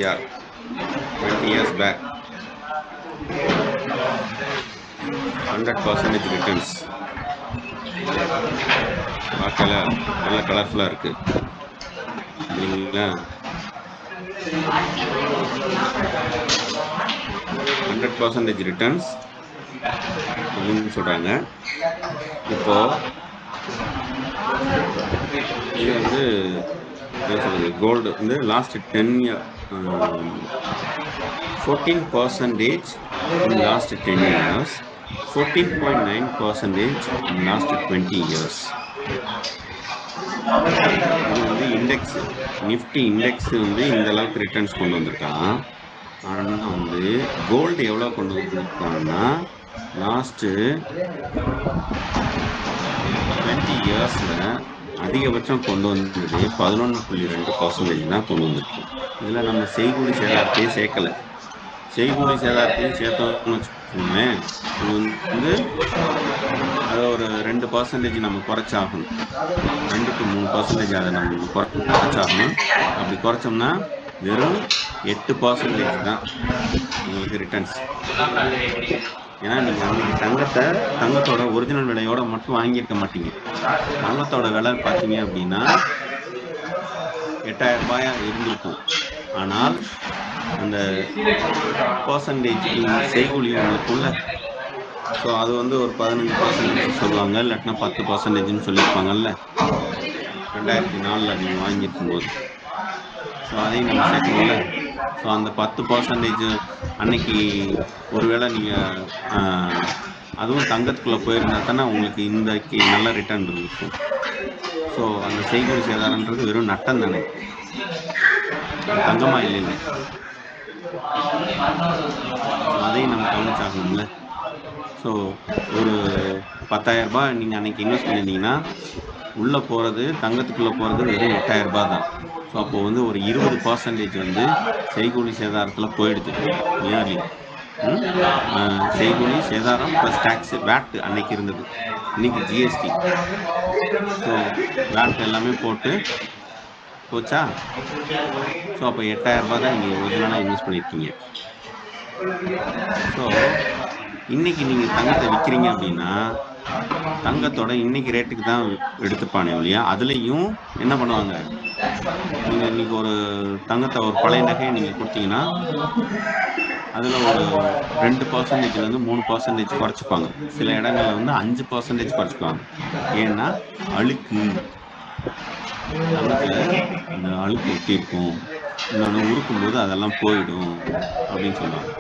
Yeah, 20 years back, 100% returns. பார்க்கல நல்ல கலர்ஃபுல்லா இருக்கு இல்லைங்களா? 100% ரிட்டர்ன்ஸ் அப்படின்னு சொல்றாங்க. இப்போ இது வந்து என்ன சொல்றது, கோல்டு வந்து last 10 year 14% in last 10 years, 14.9% in last 20 years. இது வந்து இண்டெக்ஸ், நிஃப்டி இண்டெக்ஸ் வந்து இந்த அளவுக்கு ரிட்டர்ன்ஸ் கொண்டு வந்திருக்கான். ஆனா வந்து கோல்டு எவ்வளவு கொண்டு வந்திருக்கான்னா லாஸ்ட் 20 இயர்ஸ்ல அதிகபட்சம் கொண்டு வந்தது 11.2% தான் கொண்டு வந்திருக்கு. இதுல நம்ம செய்கூலி சேதாரத்தையே சேர்க்கல. செய்கூலி சேதாரத்தையும் சேர்த்தோம்னு வச்சுக்கோங்களேன், இது வந்து அதை ஒரு 2% நம்ம குறைச்சாகணும். 2 to 3% அதை நம்ம குறைச்சாகணும். அப்படி குறைச்சோம்னா வெறும் 8% தான் உங்களுக்கு ரிட்டர்ன்ஸ். ஏன்னா நீங்க அன்னைக்கு தங்கத்தோட ஒரிஜினல் விலையோட மட்டும் வாங்கியிருக்க மாட்டீங்க. தங்கத்தோட விலை பார்த்தீங்க அப்படின்னா 8000 ரூபாயா இருந்திருக்கும். ஆனால் அந்த பர்சன்டேஜ் செய்கூலியும் உங்களுக்குள்ள, ஸோ அது வந்து ஒரு 15% சொல்லுவாங்க, இல்லாட்டினா 10%ன்னு சொல்லியிருப்பாங்கல்ல 2004 நீங்க வாங்கியிருக்கும் போது. ஸோ அதையும் நம்ம சேர்க்கணும்ல. ஸோ அந்த 10% அன்னைக்கு ஒருவேளை நீங்க அதுவும் தங்கத்துக்குள்ள போயிருந்தா தானே உங்களுக்கு இன்றைக்கு நல்ல ரிட்டர்ன் இருக்கும். ஸோ அந்த செய்கூலி சேதாரன்றது வெறும் நட்டம் தானே, தங்கமா இல்லைல்ல. அதையும் நம்ம கவனிச்சாகணும்ல. ஸோ ஒரு 10,000 ரூபாய் நீங்க அன்னைக்கு இன்வெஸ்ட் பண்ணியிருந்தீங்கன்னா உள்ள போறது, தங்கத்துக்குள்ள போறது வெறும் 8,000 ரூபாய் தான். ஸோ அப்போ வந்து ஒரு 20% வந்து செய்கூலி சேதாரத்துல போயிடுது இயர்லி. செய்கூலி சேதாரம் பிளஸ் டாக்ஸ், வேட் அன்னைக்கு இருந்தது, இன்னைக்கு ஜிஎஸ்டி. ஸோ வேட் எல்லாமே போட்டு போச்சா. ஸோ அப்போ 8,000 ரூபாய் தான் நீங்க ஒரிஜினலா இன்வெஸ்ட் பண்ணிருக்கீங்க. ஸோ இன்னைக்கு நீங்க தங்கத்தை விற்கிறீங்க அப்படின்னா தங்கத்தோட இன்னைக்கு ரேட்டுக்கு தான் எடுத்துப்பானே ஒழியா அதுலயும் என்ன பண்ணுவாங்க, நீங்க இன்னைக்கு ஒரு தங்கத்தை ஒரு பழைய நகையை நீங்க கொடுத்தீங்கன்னா அதுல ஒரு 2%ல இருந்து 3% குறைச்சிப்பாங்க. சில இடங்கள்ல வந்து 5% குறைச்சிக்குவாங்க. ஏன்னா அழுக்கு, தங்கத்துல அந்த அழுக்கு ஒட்டி இருக்கும், இன்னொன்னு உருக்கும் போது அதெல்லாம் போயிடும் அப்படின்னு சொல்லுவாங்க.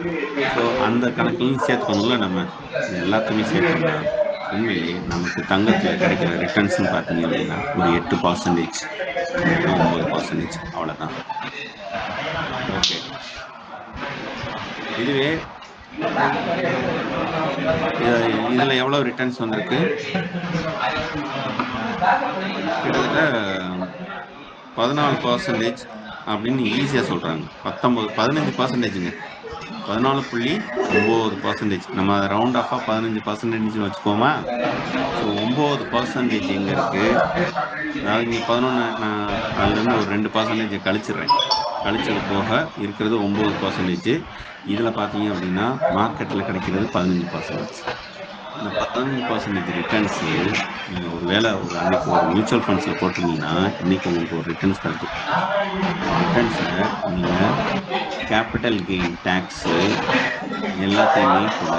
ஸோ அந்த கணக்கையும் சேர்த்துக்கணும்ல. நம்ம எல்லாத்தையுமே சேர்த்தோம்னா உண்மையிலேயே நமக்கு தங்கத்துல கிடைக்கிற ரிட்டர்ன்ஸ் பார்த்தீங்க அப்படின்னா ஒரு 8%, 9%, அவ்வளவுதான். ஓகே, இதுவே இதுல எவ்வளவு ரிட்டர்ன்ஸ் வந்திருக்கு, கிட்டத்தட்ட 14% அப்படின்னு ஈஸியா சொல்றாங்க. 15%ங்க, 14.9%. நம்ம ரவுண்ட் ஆஃபா 15% வச்சுக்கோமா. ஸோ 9% எங்க இருக்கு, அதாவது நீ 11, நான் அதுல இருந்து ஒரு 2% கழிச்சிடுறேன். கழிச்சது போக இருக்கிறது 9%. இதுல பாத்தீங்க அப்படின்னா மார்க்கெட்ல கிடைக்கிறது 15%. இந்த 15% ரிட்டர்ன்ஸ் நீங்க ஒரு வேலை ஒரு அன்னைக்கு ஒரு மியூச்சுவல் ஃபண்ட்ஸ்ல போட்டிருந்தீங்கன்னா இன்னைக்கு உங்களுக்கு ஒரு ரிட்டர்ன்ஸ் கிடைக்கும். ரிட்டர்ன்ஸை நீங்க கேபிட்டல் கெயின் டாக்ஸ் எல்லாத்தையுமே கூட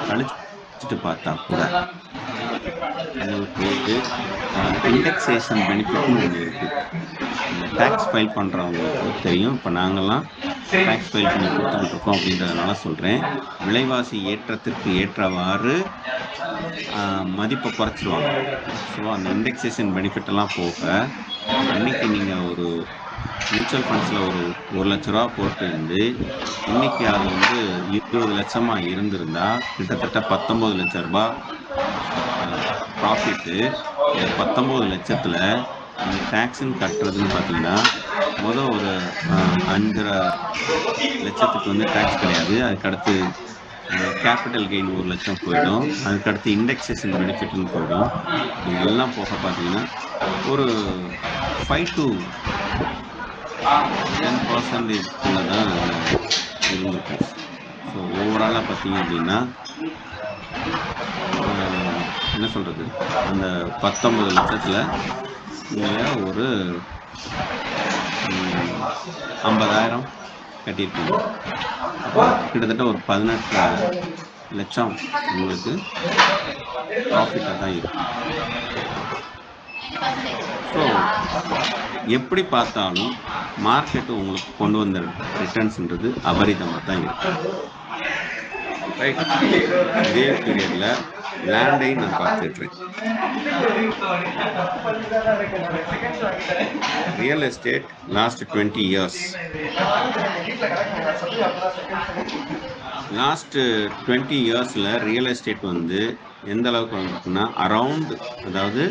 கழிச்சுட்டு பார்த்தா கூட உங்களுக்கு இண்டெக்ஸேஷன் பெனிஃபிட்னு ஒன்று இருக்கு. இந்த டாக்ஸ் ஃபைல் பண்றவங்களுக்கு தெரியும். இப்போ நாங்கெல்லாம் டாக்ஸ் ஃபைல் பண்ணி கொடுத்துக்கிட்டு இருக்கோம் அப்படின்றதுனால சொல்றேன். விலைவாசி ஏற்றத்திற்கு ஏற்றவாறு மதிப்பை குறைச்சிருவாங்க. ஸோ அந்த இண்டெக்ஸேஷன் பெனிஃபிட் எல்லாம் போக அன்னைக்கு நீங்க ஒரு மியூச்சுவல் ஃபண்ட்ஸ்ல ஒரு 1 லட்ச ரூபா போட்டு இருந்து இன்னைக்கு அது வந்து 20 லட்சமா இருந்திருந்தா கிட்டத்தட்ட 19 லட்சம் ரூபாய் ப்ராஃபிட்டு. இந்த 19 லட்சத்துல நீங்க டாக்ஸ்ன்னு கட்டுறதுன்னு பாத்தீங்கன்னா முதல் ஒரு 5.5 லட்சத்துக்கு வந்து டாக்ஸ் கிடையாது. அதுக்கடுத்து கேபிட்டல் கெயின் 1 லட்சம் போயிடும். அதுக்கடுத்து இண்டெக்ஸேஷன் பெனிஃபிட்னு போயிடும். இதெல்லாம் போக பாத்தீங்கன்னா ஒரு 5 to 10% தான் இருந்திருக்கு. ஸோ ஓவராலாக பார்த்தீங்க அப்படின்னா என்ன சொல்கிறது, அந்த 19 லட்சத்தில் நீங்கள் ஒரு 50,000 கட்டியிருக்கீங்க. அப்போ கிட்டத்தட்ட ஒரு 18 லட்சம் உங்களுக்கு ப்ராஃபிட்டாக தான் இருக்கும். ஸோ எப்படி பார்த்தாலும் மார்க்கெட்டு உங்களுக்கு கொண்டு வந்த ரிட்டர்ன்ஸ்ன்றது அபரிதமாக தான் இருக்கும். ரைட், இதே பீரியட்ல லேண்டை நான் பார்த்துட்றேன். Real estate last 20 years, last 20 இயர்ஸ்ல ரியல் எஸ்டேட் வந்து எந்த அளவுக்கு வந்துருக்குன்னா அரவுண்ட், அதாவது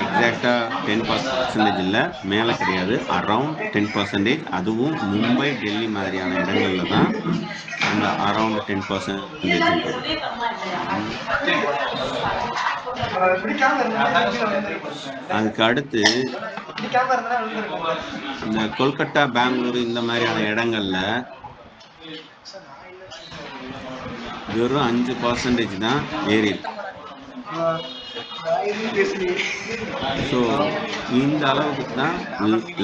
எக்ஸாக்டா 10% இல்லை, மேலே கிடையாது, அரவுண்ட் 10%. அதுவும் மும்பை, டெல்லி மாதிரியான இடங்கள்ல தான் அந்த அரவுண்ட் 10%. அதுக்கு அடுத்து இந்த கொல்கத்தா, பெங்களூரு இந்த மாதிரியான இடங்கள்ல வெறும் 5% தான் ஏறி இருக்கு. ஸோ இந்த அளவுக்கு தான்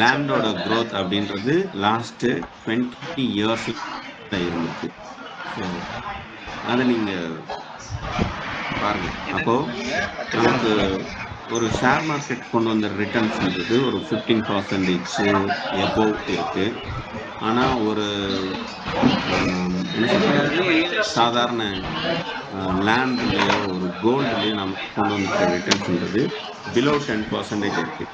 லேண்டோட க்ரோத் அப்படின்றது லாஸ்ட் 20 இயர்ஸ்ல இருந்துச்சு. ஸோ அதை நீங்க பாருங்க. அப்போ நமக்கு ஒரு ஷேர் மார்க்கெட் கொண்டு வந்த ரிட்டர்ன்ஸ்ன்றது ஒரு 15% எபோவ் இருக்கு. ஆனால் ஒரு சாதாரண லேண்ட்லேயோ ஒரு கோல்டுலேயோ நமக்கு கொண்டு வந்துருக்க ரிட்டர்ன்ஸ்ன்றது பிலோ 10% இருக்கு.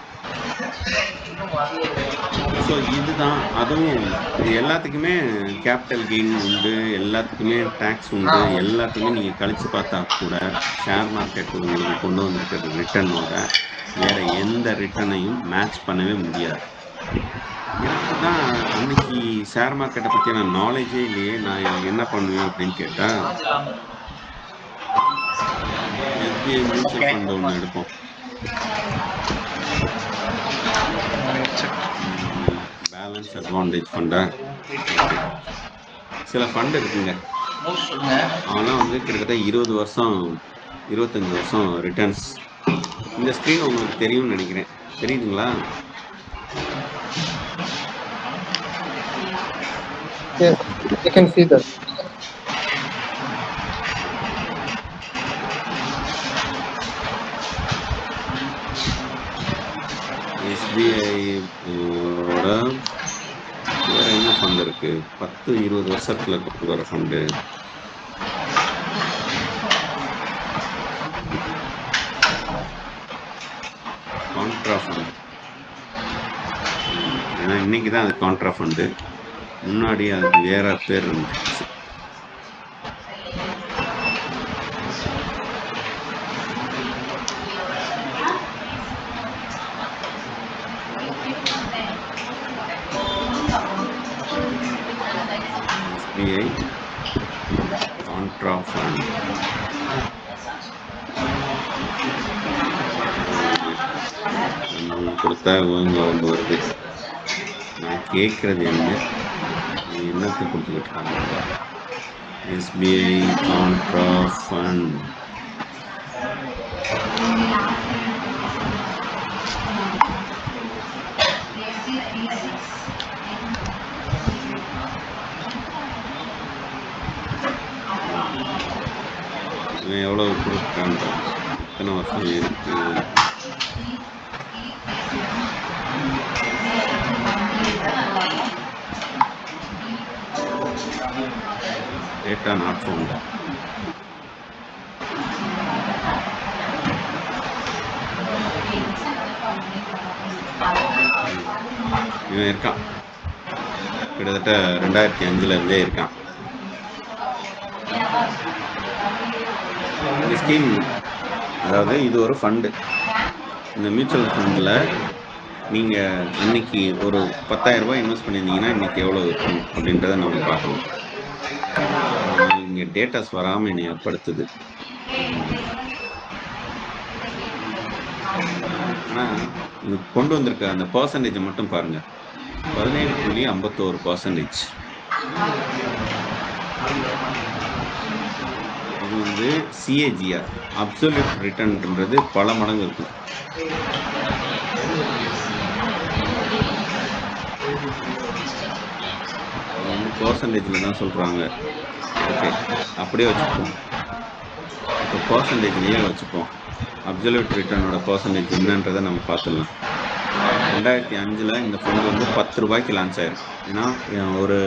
ஸோ இதுதான், அதுவும் இது எல்லாத்துக்குமே கேபிட்டல் கெயின் உண்டு, எல்லாத்துக்குமே டேக்ஸ் உண்டு, எல்லாத்துக்குமே நீங்கள் கழிச்சு பார்த்தா கூட ஷேர் மார்க்கெட் உங்களுக்கு கொண்டு வந்திருக்கிற ரிட்டர்னோட வேற எந்த ரிட்டர்னையும் மேட்ச் பண்ணவே முடியாது. எனக்கு தான் அன்னைக்கு ஷேர் மார்க்கெட்டை பற்றியான நாலேஜே இல்லையே, நான் என்ன பண்ணுவேன் அப்படின்னு கேட்டால் எஸ்பிஐ மியூச்சுவல் ஃபண்ட் ஒன்று எடுப்போம். பேலன்ஸ் அட்வான்டேஜ் ஃபண்டா, சில ஃபண்ட் இருக்குங்க, ஆனால் வந்து கிட்டத்தட்ட 20 வருஷம் 25 வருஷம் ரிட்டர்ன்ஸ். இந்த ஸ்க்ரீன் உங்களுக்கு தெரியும்னு நினைக்கிறேன், தெரியுதுங்களா? Yes, I can see that. SBI ஓட வேற என்ன ஃபண்ட் இருக்கு 10-20 வருஷத்துல கொண்டு வர ஃபண்டு? Contra fund. ஏன்னா இன்னைக்கு தான் அது கான்ட்ரா ஃபண்டு, முன்னாடி அதுக்கு வேற பேர் இருந்துச்சு. SBI contra fund. நம்ம கொடுத்தா இவங்க ஒன்று வருது. நான் கேட்கறது என்னத்தை கொடுத்துக்கிட்டாங்க? SBI contra fund. எவ்வளவு கொடுத்தாங்க, எத்தனை வருஷம் இருக்கு? Data not found. இவன் இருக்கான், கிட்டத்தட்ட 2005 இருந்தே இருக்கான். இந்த ஸ்கீம், அதாவது இது ஒரு ஃபண்டு. இந்த மியூச்சுவல் ஃபண்டில் நீங்கள் இன்னைக்கு ஒரு 10,000 ரூபாய் இன்வெஸ்ட் பண்ணியிருந்தீங்கன்னா இன்னைக்கு எவ்வளோ இருக்கும் அப்படின்றத நம்ம பார்க்கணும். இங்கே டேட்டாஸ் வராமல் என்னை ஏற்படுத்துது. ஆனால் இது கொண்டு வந்திருக்க அந்த பர்சன்டேஜ் மட்டும் பாருங்க, 17.51%. இது வந்து CAGR, அப்சல்யூட் ரிட்டர்ன்ன்றது பல மடங்கு இருக்கும். இது வந்து பர்சன்டேஜ்ல தான் சொல்றாங்க. ஓகே, அப்படியே வச்சுப்போம். இப்போ பர்சன்டேஜ்லயே வச்சுப்போம். அப்சல்யூட் ரிட்டர்னோட பர்சன்டேஜ் என்னன்றதை நம்ம பார்த்துடலாம். 2005 இந்த ஃபண்டு வந்து 10 ரூபாய்க்கு லான்ச் ஆயிருக்கு. ஏன்னா ஒரு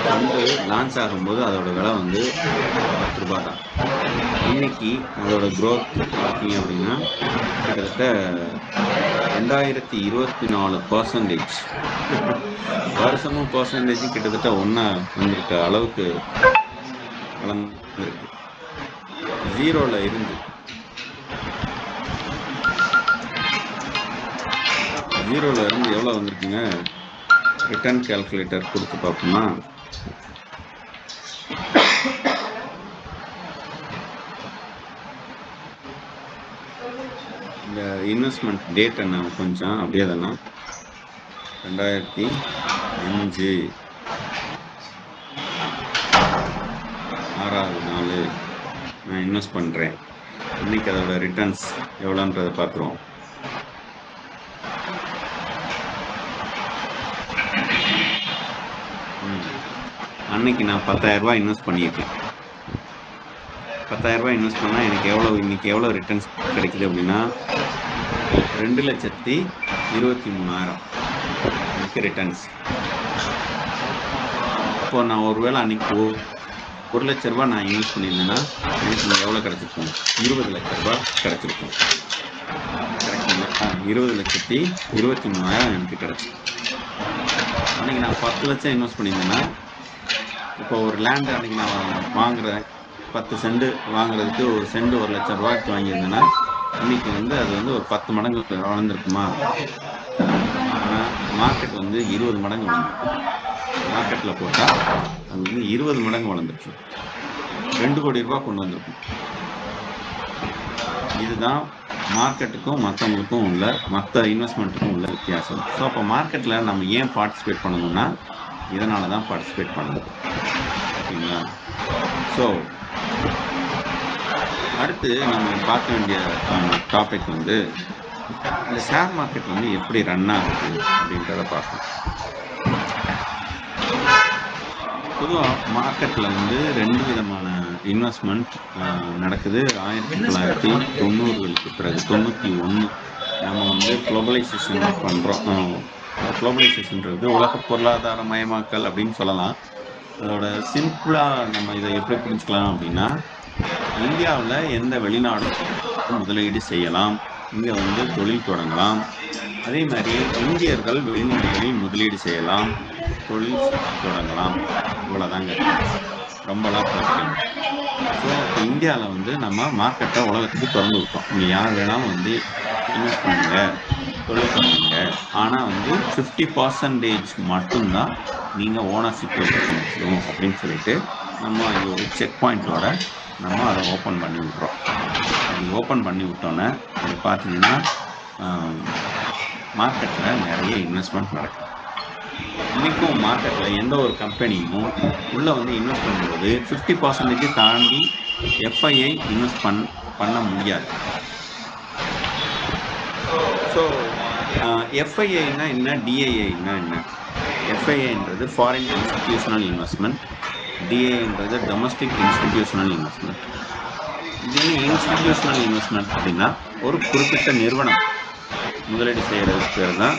ஃபண்டு லான்ச் ஆகும்போது அதோட விலை வந்து 10 ரூபாய் தான். இன்னைக்கு அதோட growth பார்த்தீங்க அப்படின்னா கிட்டத்தட்ட 2024% வருஷமும் பர்சன்டேஜ் கிட்டத்தட்ட ஒன்றா வந்திருக்க அளவுக்கு வளர்ந்துருக்கு. 0ல இருந்து 0ல இருந்து எவ்வளோ வந்திருக்குங்க? ரிட்டர்ன் கால்குலேட்டர் கொடுத்து பார்ப்போமா? இந்த இன்வெஸ்ட்மெண்ட் டேட் என்ன கொஞ்சம் அப்படியே தானே, 2005 6வது நாள் நான் இன்வெஸ்ட் பண்ணுறேன். இன்னைக்கு அதோட ரிட்டர்ன்ஸ் எவ்வளோன்றதை பார்த்துருவோம். அன்னைக்கு நான் 10,000 ரூபாய் இன்வெஸ்ட் பண்ணியிருக்கேன். 10,000 ரூபாய் இன்வெஸ்ட் பண்ணால் எனக்கு இன்னைக்கு எவ்வளோ ரிட்டர்ன்ஸ் கிடைக்குது அப்படின்னா 2,23,000 எனக்கு ரிட்டர்ன்ஸ். இப்போ நான் ஒருவேளை அன்னைக்கு 1,00,000 ரூபாய் நான் இன்வெஸ்ட் பண்ணியிருந்தேன்னா எனக்கு எவ்வளோ கிடைச்சிருக்கும்? 20 லட்ச ரூபாய் கிடைச்சிருக்கும். கரெக்டுங்களா? 20,23,000 எனக்கு கிடைச்சி. அன்னைக்கு நான் 10 லட்சம் இன்வெஸ்ட் பண்ணியிருந்தேன்னா இப்போ ஒரு லேண்டு அன்னைக்கு நான் வாங்குறேன், 10 சென்ட் வாங்குறதுக்கு ஒரு சென்ட் 1 லட்சம் ரூபாய்க்கு வாங்கியிருந்தேன்னா இன்னைக்கு வந்து அது வந்து ஒரு 10 மடங்கு வளர்ந்துருக்குமா? ஆனால் மார்க்கெட் வந்து 20 மடங்கு வளர்ந்துருக்கு. மார்க்கெட்டில் போட்டால் அது வந்து 20 மடங்கு வளர்ந்துருக்கு. 2 கோடி ரூபாய் கொண்டு வந்திருக்கும். இதுதான் மார்க்கெட்டுக்கும் மற்றவங்களுக்கும் உள்ள மற்ற இன்வெஸ்ட்மெண்ட்டுக்கும் உள்ள வித்தியாசம். ஸோ அப்போ மார்க்கெட்டில் நம்ம ஏன் பார்ட்டிசிபேட் பண்ணணும்னா இதனால தான் பார்ட்டிசிபேட் பண்ணணும். ஓகேங்களா? ஸோ அடுத்து நம்ம பார்க்க வேண்டிய டாபிக் வந்து இந்த ஷேர் மார்க்கெட் வந்து எப்படி ரன் ஆகுது அப்படின்றத பார்க்கணும். பொதுவாக மார்க்கெட்டில் வந்து 2 விதமான இன்வெஸ்ட்மெண்ட் நடக்குது. 1990களுக்கு பிறகு 91 நம்ம வந்து குளோபலைசேஷன் பண்ணுறோம். குளோபலைசேஷன்றது உலக பொருளாதார மயமாக்கல் அப்படின்னு சொல்லலாம். அதோட சிம்பிளாக நம்ம இதை எப்படி புரிஞ்சுக்கலாம் அப்படின்னா, இந்தியாவில் எந்த வெளிநாடும் முதலீடு செய்யலாம், இங்கே வந்து தொழில் தொடங்கலாம். அதே மாதிரி இந்தியர்கள் வெளிநாடுகளில் முதலீடு செய்யலாம், தொழில் தொடங்கலாம். இவ்வளோதாங்க, ரொம்பலாம் பார்க்கலாம். ஸோ இப்போ இந்தியாவில் வந்து நம்ம மார்க்கெட்டை உலகத்துக்கு திறந்து விட்டோம். இங்கே யார் வேணாலும் வந்து இன்வெஸ்ட் பண்ணுங்க, தொழில் பண்ணுங்க. ஆனால் வந்து 50% மட்டும்தான் நீங்கள் ஓனர்ஷிப் எடுத்துக்க முடியும் அப்படின்னு சொல்லிட்டு நம்ம இங்கே ஒரு செக் பாயிண்ட்டோட நம்ம அதை ஓப்பன் பண்ணி விட்றோம். அது ஓப்பன் பண்ணி விட்டோன்னே அது பார்த்தீங்கன்னா மார்க்கெட்டில் நிறைய இன்வெஸ்ட்மெண்ட் நடக்குது. இன்றைக்கும் மார்க்கெட்டில் எந்த ஒரு கம்பெனியும் உள்ளே வந்து இன்வெஸ்ட் பண்ணும்போது 50% தாண்டி FII இன்வெஸ்ட் பண்ண முடியாது. ஸோ FIIனா என்ன, DIIனா என்ன? FIIன்றது ஃபாரின் இன்ஸ்டிடியூஷனல் இன்வெஸ்ட்மெண்ட், DIIன்றது டொமஸ்டிக் இன்ஸ்டிடியூஷனல் இன்வெஸ்ட்மெண்ட். இது இன்ஸ்டிடியூஷனல் இன்வெஸ்ட்மெண்ட் அப்படின்னா ஒரு குறிப்பிட்ட நிறுவனம் முதலீடு செய்கிறதுக்கு பேர் தான்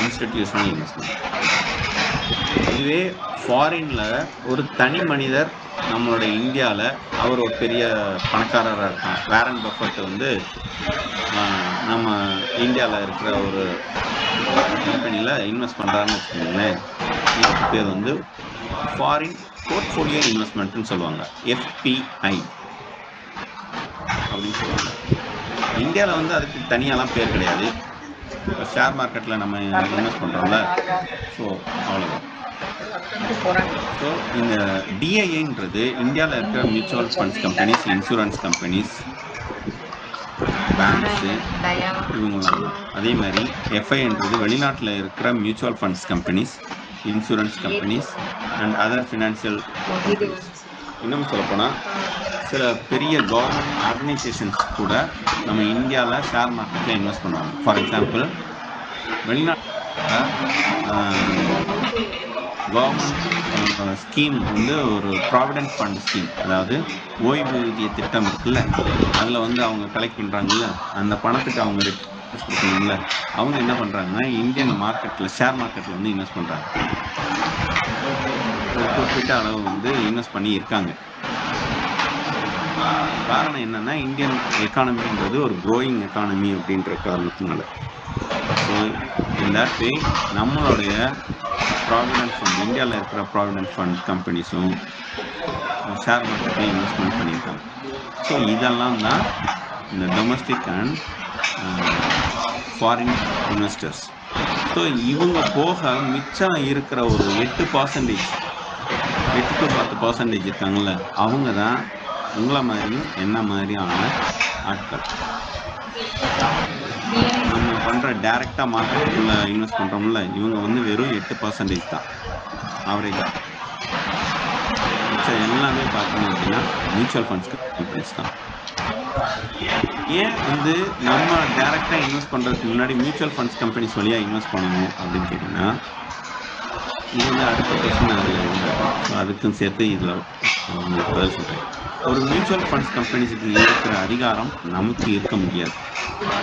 இன்ஸ்டிடியூஷனல் இன்வெஸ்ட்மெண்ட். இதுவே ஃபாரினில் ஒரு தனி மனிதர் நம்மளோட இந்தியாவில் அவர் ஒரு பெரிய பணக்காரராக இருக்கான். வாரன் பஃபட் வந்து நம்ம இந்தியாவில் இருக்கிற ஒரு கம்பெனியில் இன்வெஸ்ட் பண்ணுறாருன்னு வச்சுக்கோங்களேன். இதுக்கு பேர் வந்து ஃபாரின் போர்ட்ஃபோலியோ இன்வெஸ்ட்மெண்ட்னு சொல்லுவாங்க, FPI அப்படின்னு சொல்லுவாங்க. இந்தியாவில் வந்து அதுக்கு தனியாலாம் பேர் கிடையாது. இப்போ ஷேர் மார்க்கெட்டில் நம்ம இன்வெஸ்ட் பண்ணுறோம்ல, ஸோ அவ்வளோதான். ஸோ இந்த DIIன்றது இந்தியாவில் இருக்கிற mutual funds companies, insurance companies, banks இவங்களாம். அதே மாதிரி எஃப்ஐன்றது வெளிநாட்டில் இருக்கிற mutual funds companies, insurance companies and other financial companies. இன்னும் சொல்லப்போனால் சில பெரிய கவர்மெண்ட் ஆர்கனைசேஷன்ஸ் கூட நம்ம இந்தியாவில் ஷேர் மார்க்கெட்டில் இன்வெஸ்ட் பண்ணுவாங்க. ஃபார் எக்ஸாம்பிள், வெளிநாட்டில் கவர்மெண்ட் ஸ்கீம் வந்து ஒரு ப்ராவிடென்ட் ஃபண்ட் ஸ்கீம், அதாவது ஓய்வூதிய திட்டம் இருக்குல்ல, அதில் வந்து அவங்க கலெக்ட் பண்ணுறாங்கல்ல, அந்த பணத்துக்கு அவங்க ரிட்டர்ன்ஸ் கொடுக்கணும்ல, அவங்க என்ன பண்ணுறாங்கன்னா இந்தியன் மார்க்கெட்டில் ஷேர் மார்க்கெட்டில் வந்து இன்வெஸ்ட் பண்ணுறாங்க. ஒரு குறிப்பிட்ட அளவு வந்து இன்வெஸ்ட் பண்ணி இருக்காங்க. காரணம் என்னன்னா இந்தியன் எக்கானமின்றது ஒரு க்ரோயிங் எக்கானமி அப்படின்ற காரணத்தினால. ஸோ இன் தட் வே நம்மளுடைய ப்ராவிடென்ட் ஃபண்ட், இந்தியாவில் இருக்கிற ப்ராவிடென்ட் ஃபண்ட் கம்பெனிஸும் ஷேர் மார்க்கெட்டில் இன்வெஸ்ட்மெண்ட் பண்ணியிருக்காங்க. ஸோ இதெல்லாம் தான் இந்த domestic and foreign investors. So இவங்க போக மிச்சம் இருக்கிற ஒரு 8% 8 to 10% இருக்காங்கல்ல, அவங்க தான் உங்களை மாதிரியும் என்ன மாதிரியான ஆட்கள். நம்ம பண்ணுற டைரெக்டாக மார்க்கெட்டுக்குள்ளே இன்வெஸ்ட் பண்ணுறோம்ல, இவங்க வந்து வெறும் 8% தான் ஆவரேஜாக. மிச்சம் எல்லாமே பார்த்தீங்க அப்படின்னா மியூச்சுவல் ஃபண்ட்ஸ் கம்பெனிஸ் தான். ஏன் வந்து நம்ம டைரெக்டாக இன்வெஸ்ட் பண்ணுறதுக்கு முன்னாடி மியூச்சுவல் ஃபண்ட்ஸ் கம்பெனிஸ் வழியாக இன்வெஸ்ட் பண்ணணும் அப்படின்னு கேட்டிங்கன்னா, இது வந்து அடுத்த கொஸ்டின் அதில் இருந்தாங்க. ஸோ அதுக்கும் சேர்த்து இதில் உங்களுக்கு பதில் சொல்கிறேன். ஒரு மியூச்சுவல் ஃபண்ட்ஸ் கம்பெனிஸுக்கு இருக்கிற அதிகாரம் நமக்கு இருக்க முடியாது.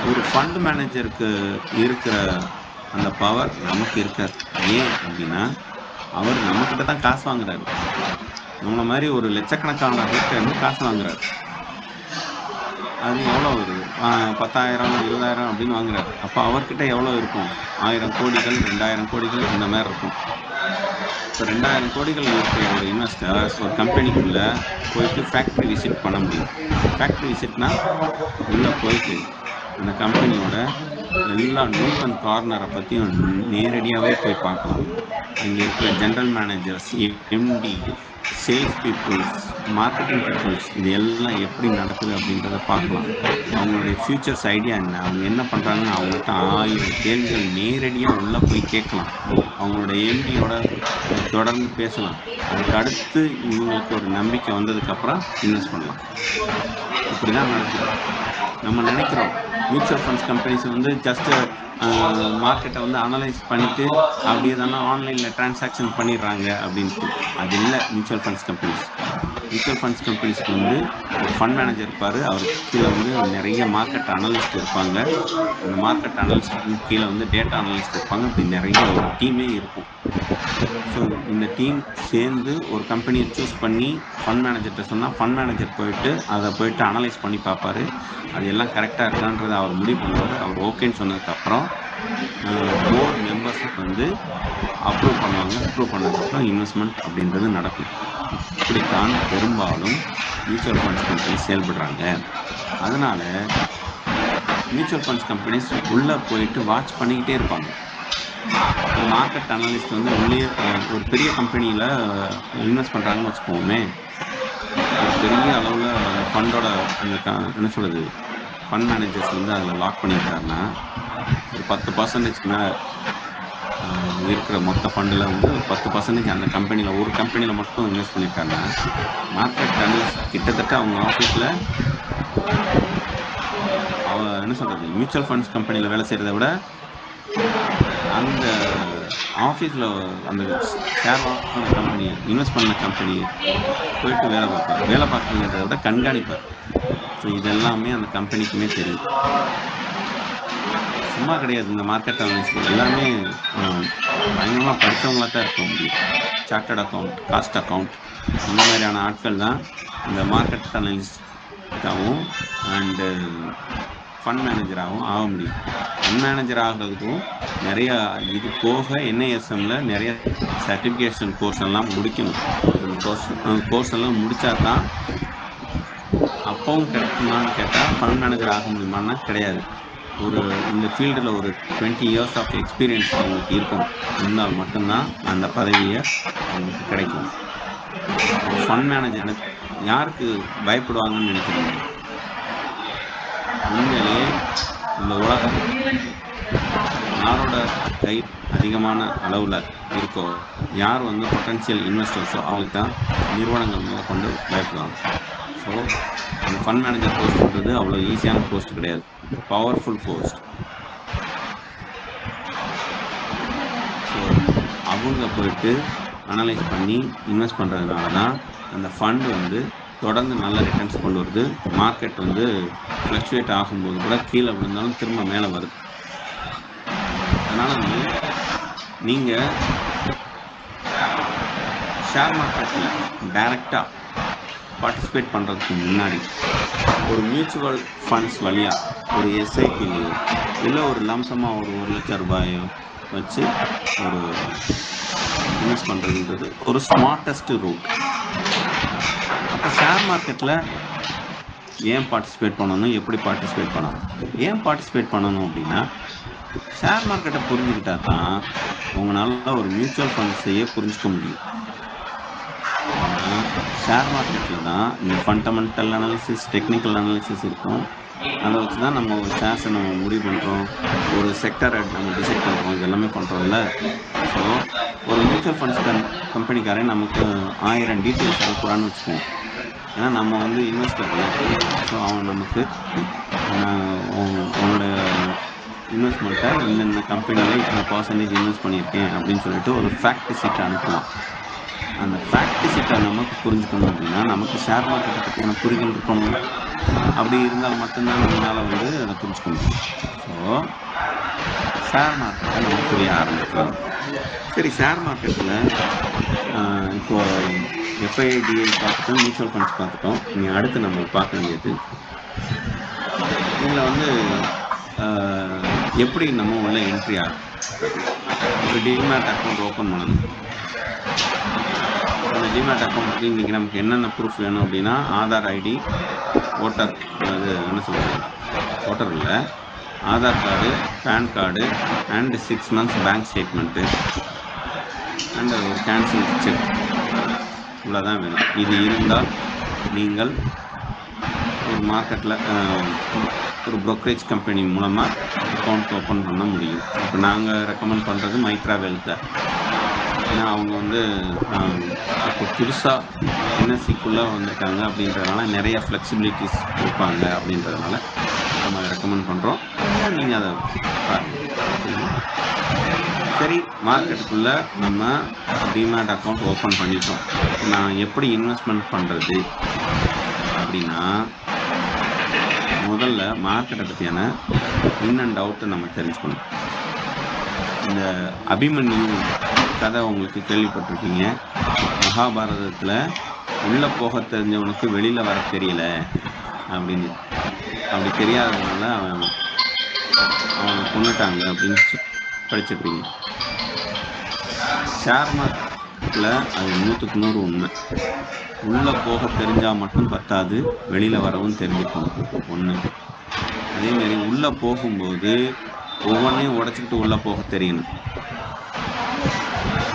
ஒரு ஃபண்ட் மேனேஜருக்கு இருக்கிற அந்த பவர் நமக்கு இருக்காது. ஏன் அப்படின்னா அவர் நம்மக்கிட்ட தான் காசு வாங்குறாரு. நம்மளை மாதிரி ஒரு லட்சக்கணக்கான பேர்கிட்ட காசு வாங்குறாரு. அது எவ்வளோ வருது? 10,000 20,000 அப்படின்னு வாங்குறாரு. அப்போ அவர்கிட்ட எவ்வளோ இருக்கும்? 1000 கோடிகள் 2000 கோடிகள் இந்த மாதிரி இருக்கும். இப்போ 2000 கோடிகள் இருக்கிற ஒரு இன்வெஸ்டர்ஸ் ஒரு கம்பெனிக்குள்ளே போயிட்டு ஃபேக்ட்ரி விசிட் பண்ண முடியும். ஃபேக்ட்ரி விசிட்னா உள்ளே போயிட்டு அந்த கம்பெனியோட எல்லா நூக் அண்ட் கார்னரை பற்றியும் நேரடியாகவே போய் பார்க்கலாம். அங்கே இருக்கிற general managers, MD, sales peoples, marketing peoples, இது எல்லாம் எப்படி நடக்குது அப்படின்றத பார்க்கலாம். அவங்களுடைய ஃபியூச்சர்ஸ் ஐடியா என்ன, அவங்க என்ன பண்ணுறாங்கன்னு அவங்கள்ட்ட 1000 கேள்விகள் நேரடியாக உள்ளே போய் கேட்கலாம். அவங்களோட எம்டியோட தொடர்ந்து பேசலாம். அதுக்கு அடுத்து இவங்களுக்கு ஒரு நம்பிக்கை வந்ததுக்கப்புறம் இன்வெஸ்ட் பண்ணலாம். இப்படி தான் நடக்குது. நம்ம நினைக்கிறோம் மியூச்சுவல் ஃபண்ட்ஸ் கம்பெனிஸ் வந்து ஜஸ்ட்டு மார்க்கெட்டை வந்து அனலைஸ் பண்ணிவிட்டு அப்படியே தானே ஆன்லைனில் டிரான்சாக்ஷன் பண்ணிடுறாங்க அப்படின்ட்டு. அது இல்லை mutual funds companies. Mutual funds கம்பெனிஸ்க்கு வந்து ஒரு ஃபண்ட் மேனேஜர் இருப்பார். அவருக்கு கீழே வந்து நிறைய மார்க்கெட் அனலிஸ்ட் இருப்பாங்க. அந்த மார்க்கெட் அனலிஸ்ட்டுக்கு கீழே வந்து டேட்டா அனலிஸ்ட் இருப்பாங்க. இப்படி நிறைய ஒரு டீமே இருக்கும். ஸோ இந்த டீம் சேர்ந்து ஒரு கம்பெனியை சூஸ் பண்ணி ஃபண்ட் மேனேஜர்கிட்ட சொன்னால் ஃபண்ட் மேனேஜர் போயிட்டு அதை போயிட்டு அனலைஸ் பண்ணி பார்ப்பாரு. அது எல்லாம் கரெக்டாக இருக்கான்றதை அவர் முடிவு பண்ணுவார். அவர் ஓகேன்னு சொன்னதுக்கப்புறம் போர்டு மெம்பர்ஸுக்கு வந்து அப்ரூவ் பண்ணுவாங்க. அப்ரூவ் பண்ணதுக்கப்புறம் இன்வெஸ்ட்மெண்ட் அப்படின்றது நடக்கும். இப்படித்தான் பெரும்பாலும் மியூச்சுவல் ஃபண்ட்ஸ் கம்பெனிஸ் செயல்படுறாங்க. அதனால் மியூச்சுவல் ஃபண்ட்ஸ் கம்பெனிஸ் உள்ளே போயிட்டு வாட்ச் பண்ணிக்கிட்டே இருப்பாங்க. ஒரு மார்க்கெட் அனலிஸ்ட் வந்து உள்ளே ஒரு பெரிய கம்பெனியில் இன்வெஸ்ட் பண்ணுறாங்கன்னு வச்சுக்கோமே, ஒரு பெரிய அளவில் ஃபண்டோட அந்த என்ன சொல்கிறது ஃபண்ட் மேனேஜர்ஸ் வந்து அதில் லாக் பண்ணியிருக்காருன்னா ஒரு 10% மேலே இருக்கிற மொத்த ஃபண்டில் வந்து ஒரு 10% அந்த கம்பெனியில் ஒரு கம்பெனியில் மட்டும் இன்வெஸ்ட் பண்ணியிருக்காருன்னா மார்க்கெட் அனலிஸ்ட் கிட்டத்தட்ட அவங்க ஆஃபீஸில் என்ன சொல்கிறது மியூச்சுவல் ஃபண்ட்ஸ் கம்பெனியில் வேலை செய்கிறத விட அந்த ஆஃபீஸில் அந்த ஷேர் வாங்கின கம்பெனி இன்வெஸ்ட் பண்ண கம்பெனி போயிட்டு வேலை பார்ப்பார். வேலை பார்க்குறத விட கண்காணிப்பார். ஸோ இதெல்லாமே அந்த கம்பெனிக்குமே தெரியும். சும்மா கிடையாது. இந்த மார்க்கெட் அனலிஸ்ட் எல்லாமே பயங்கரமாக படித்தவங்களாக தான் இருக்க முடியும். சார்ட்டர்ட் அக்கௌண்ட், காஸ்ட் அக்கௌண்ட், இந்த மாதிரியான ஆட்கள் தான் இந்த மார்க்கெட் அனலிஸ்டாகவும் அண்டு ஃபண்ட் மேனேஜராகவும் ஆக முடியும். ஃபண்ட் மேனேஜர் ஆகிறதுக்கும் நிறையா இது போக என்ஐஎஸ்எம்ல நிறைய சர்டிஃபிகேஷன் கோர்ஸ் எல்லாம் முடிக்கணும். அந்த கோர்ஸ் எல்லாம் முடித்தா தான் அப்பவும் கிடைக்குமான்னு கேட்டால் ஃபண்ட் மேனேஜர் ஆக முடியுமான்னா கிடையாது. ஒரு இந்த ஃபீல்டில் ஒரு 20 years ஆஃப் எக்ஸ்பீரியன்ஸ் அவங்களுக்கு இருக்கணும். இருந்தால் மட்டும்தான் அந்த பதவியை அவங்களுக்கு கிடைக்கும். ஃபண்ட் மேனேஜர் யாருக்கு பயப்படுவாங்கன்னு நினைக்கிறீங்க? உண்மையிலேயே கைட் அதிகமான அளவில் இருக்கோ, யார் வந்து பொட்டன்ஷியல் இன்வெஸ்டர்ஸோ அவங்களுக்கு தான் நிறுவனங்கள் மேலே கொண்டு பயப்படுவாங்க. ஸோ அந்த ஃபண்ட் மேனேஜர் போஸ்ட்ன்றது அவ்வளோ ஈஸியான போஸ்ட் கிடையாது, பவர்ஃபுல் போஸ்ட். ஸோ அவங்க போயிட்டு அனலைஸ் பண்ணி இன்வெஸ்ட் பண்ணுறதுனால தான் அந்த ஃபண்ட் வந்து தொடர்ந்து நல்ல ரிட்டர்ன்ஸ் கொண்டு வருது. மார்க்கெட் வந்து ஃப்ளக்சுவேட் ஆகும்போது கூட கீழே விழுந்தாலும் திரும்ப மேலே வருது. அதனால் வந்து நீங்கள் ஷேர் மார்க்கெட்டில் டைரெக்டாக பார்ட்டிசிபேட் பண்ணுறதுக்கு முன்னாடி ஒரு மியூச்சுவல் ஃபண்ட்ஸ் வழியாக ஒரு எஸ்ஐபிலையோ இல்லை ஒரு லம்சமாக ஒரு 1 லட்சம் ரூபாயோ வச்சு ஒரு இன்வெஸ்ட் பண்ணுறதுன்றது ஒரு ஸ்மார்ட்டஸ்ட் ரூட். அப்போ ஷேர் மார்க்கெட்டில் ஏன் பார்ட்டிசிபேட் பண்ணணும், எப்படி பார்ட்டிசிபேட் பண்ணணும்? ஏன் பார்ட்டிசிபேட் பண்ணணும் அப்படின்னா, ஷேர் மார்க்கெட்டை புரிஞ்சுக்கிட்டா தான் உங்களால் ஒரு மியூச்சுவல் ஃபண்ட்ஸையே புரிஞ்சுக்க முடியும். ஷேர் மார்க்கெட்டில் தான் இந்த ஃபண்டமெண்டல் அனாலிசிஸ், டெக்னிக்கல் அனாலிசிஸ் இருக்கும். அதை வச்சு தான் நம்ம ஒரு ஷேர்ஸை நம்ம முடிவு பண்ணுறோம், ஒரு செக்டரை நம்ம டிசைட் பண்ணுறோம், இது எல்லாமே பண்ணுறோம்ல. ஸோ ஒரு மியூச்சுவல் ஃபண்ட்ஸ் கம்பெனிக்காரன் நமக்கு 1000 டீட்டெயில்ஸ் அனுப்புறான்னு வச்சுக்கோங்க. ஏன்னா நம்ம வந்து இன்வெஸ்டர் இல்லை. ஸோ அவன் நமக்கு உங்களோட இன்வெஸ்ட்மெண்ட்டை இந்த கம்பெனியில் இத்தனை பர்சன்டேஜ் இன்வெஸ்ட் பண்ணியிருக்கேன் அப்படின்னு சொல்லிட்டு ஒரு ஃபேக்ட் ஷீட்டை அனுப்புவான். அந்த ஃபேக்ட் ஷீட்டை நமக்கு புரிஞ்சுக்கணும் அப்படின்னா நமக்கு ஷேர் மார்க்கெட்டை பற்றியான புரிதல் இருக்கணும். அப்படி இருந்தால் மட்டும்தான் நம்மளால் வந்து அதை புரிஞ்சுக்க முடியும். ஸோ ஷேர் மார்க்கெட்டை நம்ம புரிய ஆரம்பிக்கலாம். சரி, ஷேர் மார்க்கெட்டில் இப்போது எஃப்ஐடிஐ பார்த்துட்டோம், மியூச்சுவல் ஃபண்ட்ஸ் பார்த்துட்டோம். இனி அடுத்து நம்ம பார்க்க வேண்டியது இதில் வந்து எப்படி நம்ம உள்ள என்ட்ரி ஆகும். ஒரு டிமேட் அக்கௌண்ட் ஓப்பன் பண்ணணும். அந்த டிமேட் அக்கௌண்ட்டுக்கு இன்றைக்கி நமக்கு என்னென்ன ப்ரூஃப் வேணும் அப்படின்னா, ஆதார் ஐடி, ஓட்டர், அது என்ன சொல்கிறது, ஓட்டர் இல்லை, Aadhaar card, PAN card and 6 months bank statement and ஒரு கேன்சல் செக், இவ்வளோ தான் வேணும். இது இருந்தால் நீங்கள் ஒரு மார்க்கெட்டில் ஒரு ப்ரோக்கரேஜ் கம்பெனி மூலமாக அக்கௌண்ட் ஓப்பன் பண்ண முடியும். இப்போ நாங்கள் ரெக்கமெண்ட் பண்ணுறது மைத்ரா வெல்த்தை. ஏன்னா அவங்க வந்து இப்போ புதுசாக என்எஸ்சிக்குள்ளே வந்திருக்காங்க அப்படின்றதுனால நிறைய ஃப்ளெக்சிபிலிட்டிஸ் கொடுப்பாங்க. அப்படின்றதுனால நம்ம ரெக்கமெண்ட் பண்ணுறோம். நீங்கள் அதை பாருங்கள். சரி, மார்க்கெட்டுக்குள்ளே நம்ம டிமேட் அக்கௌண்ட் ஓப்பன் பண்ணிட்டோம். நான் எப்படி இன்வெஸ்ட்மெண்ட் பண்ணுறது அப்படின்னா, முதல்ல மார்க்கெட்டை பற்றியான இன் அண்ட் அவுட்டை நம்ம தெரிஞ்சுக்கணும். இந்த அபிமன்யு கதை உங்களுக்கு கேள்விப்பட்டிருக்கீங்க. மகாபாரதத்தில் உள்ளே போக தெரிஞ்சவனுக்கு வெளியில் வர தெரியல அப்படின்னு. அப்படி தெரியாததுனால அவனை கொண்டுட்டாங்க அப்படின்னு படிச்சிருப்பீங்க. ஷேர் மார்க்கெட்டில் அது 100க்கு 100 உண்மை. உள்ளே போக தெரிஞ்சால் மட்டும் பத்தாது, வெளியில் வரவும் தெரிஞ்சுக்கணும் ஒன்று. அதேமாரி உள்ளே போகும்போது ஒவ்வொன்றையும் உடச்சிக்கிட்டு உள்ளே போக தெரியணும்.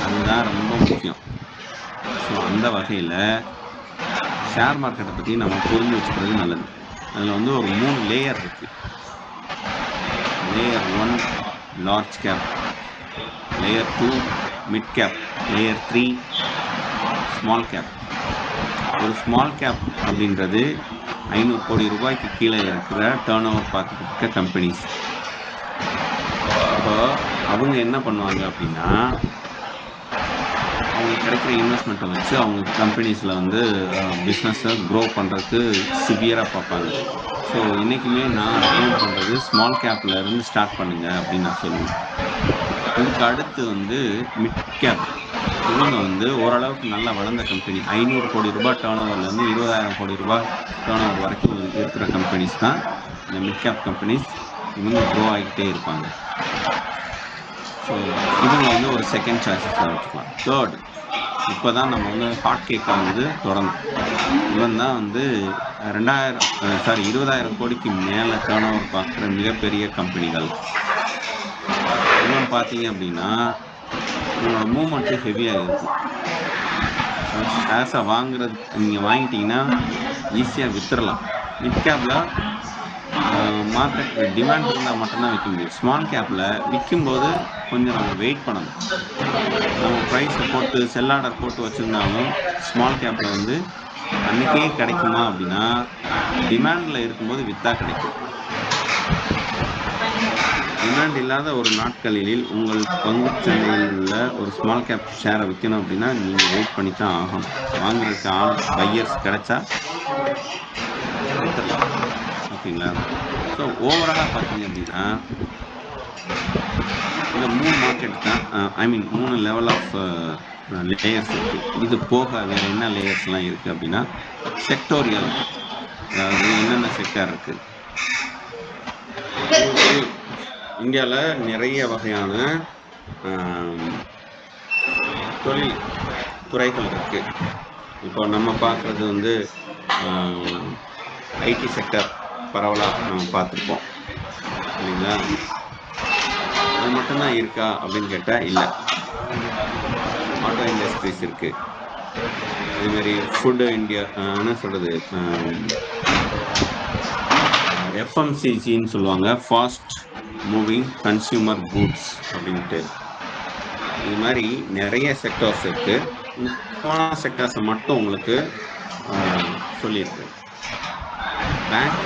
அதுதான் ரொம்ப முக்கியம். ஸோ அந்த வகையில் ஷேர் மார்க்கெட்டை பற்றி நம்ம புரிஞ்சு வச்சுக்கிறது நல்லது. அதில் வந்து ஒரு 3 லேயர் இருக்குது. Layer 1 large cap, layer 2 mid cap, layer 3 small cap. ஒரு ஸ்மால் கேப் அப்படின்றது 500 கோடி ரூபாய்க்கு கீழே இருக்கிற டேர்ன் ஓவர் பார்த்துட்டு இருக்க கம்பெனிஸ். இப்போ அவங்க என்ன பண்ணுவாங்க அப்படின்னா, அவங்களுக்கு கிடைக்கிற இன்வெஸ்ட்மெண்ட்டை வச்சு அவங்க கம்பெனிஸில் வந்து பிஸ்னஸை க்ரோ பண்ணுறதுக்கு சிவியராக பார்ப்பாங்க. ஸோ இன்றைக்குமே நான் ரெக்கமெண்ட் பண்ணுறது ஸ்மால் கேப்பில் இருந்து ஸ்டார்ட் பண்ணுங்கள் அப்படின்னு நான் சொல்லுவேன். இதுக்கு அடுத்து வந்து மிட் கேப். இவங்க வந்து ஓரளவுக்கு நல்லா வளர்ந்த கம்பெனி, 500 கோடி ரூபாய் டேர்ன் ஓவர்லேருந்து 20,000 கோடி ரூபாய் டேர்ன் ஓவர் வரைக்கும் இருக்கிற கம்பெனிஸ் தான் இந்த மிட் கேப் கம்பெனிஸ். இவங்க க்ரோ ஆகிக்கிட்டே இருப்பாங்க. ஸோ இவங்க வந்து ஒரு செகண்ட் சாய்ஸஸாக வச்சுக்கலாம். தேர்ட், இப்போ தான் நம்ம வந்து ஹாட் கேக்காக வந்து தொடங்கும். இவன் தான் வந்து 20,000 கோடிக்கு மேலே டேர்ன் ஓவர் பார்க்குற மிகப்பெரிய கம்பெனிகள். இவன் பார்த்தீங்க அப்படின்னா உங்களோட மூவ்மெண்ட்டு ஹெவியாக இருக்கும். ஷேர்ஸை வாங்குறது நீங்கள் வாங்கிட்டீங்கன்னா ஈஸியாக விற்றுடலாம். மிட் கேப்பில் மார்க்கெட்டுக்கு டிமாண்ட் இருந்தால் மட்டும்தான் விற்க முடியும். ஸ்மால் கேப்பில் விற்கும்போது கொஞ்சம் நம்ம வெயிட் பண்ணணும். நம்ம ப்ரைஸை போட்டு செல் ஆர்டர் போட்டு வச்சுருந்தாலும் ஸ்மால் கேப்பில் வந்து அன்றைக்கே கிடைக்குமா அப்படின்னா டிமாண்டில் இருக்கும்போது விற்றா கிடைக்கும். டிமாண்ட் இல்லாத ஒரு நாட்களில் உங்கள் பங்குச்சந்தையில் உள்ள ஒரு ஸ்மால் கேப் ஷேரை விற்கணும் அப்படின்னா நீங்கள் வெயிட் பண்ணி தான் ஆகணும். வாங்குறதுக்கு பையர்ஸ் கிடைச்சா விற்றுடலாம். ஓகேங்களா? ஸோ ஓவராலாக பார்த்தீங்க அப்படின்னா இந்த 3 மார்க்கெட் தான், ஐ மீன் 3 லெவல் ஆஃப் லேயர்ஸ் இருக்கு. இது போக வேற என்ன லேயர்ஸ்லாம் இருக்கு அப்படின்னா செக்டோரியல், அதாவது என்னென்ன செக்டார் இருக்கு. இந்தியாவில் நிறைய வகையான தொழில் துறைகள் இருக்கு. இப்போ நம்ம பார்க்குறது வந்து ஐடி செக்டர் பரவலாக நம்ம பார்த்துருப்போம் இல்லைங்களா? அது மட்டும்தான் இருக்கா அப்படின்னு கேட்டால் இல்லை. ஆட்டோ இண்டஸ்ட்ரீஸ் இருக்கு. அதேமாதிரி ஃபுட்டு இந்தியா என்ன சொல்கிறது, எஃப்எம்சிஜின்னு சொல்லுவாங்க, ஃபாஸ்ட் மூவிங் கன்சியூமர் கூட்ஸ் அப்படின்ட்டு. இது மாதிரி நிறைய செக்டார்ஸ் இருக்கு. முக்கியமான செக்டார்ஸை மட்டும் உங்களுக்கு சொல்லியிருக்கு. பேங்க்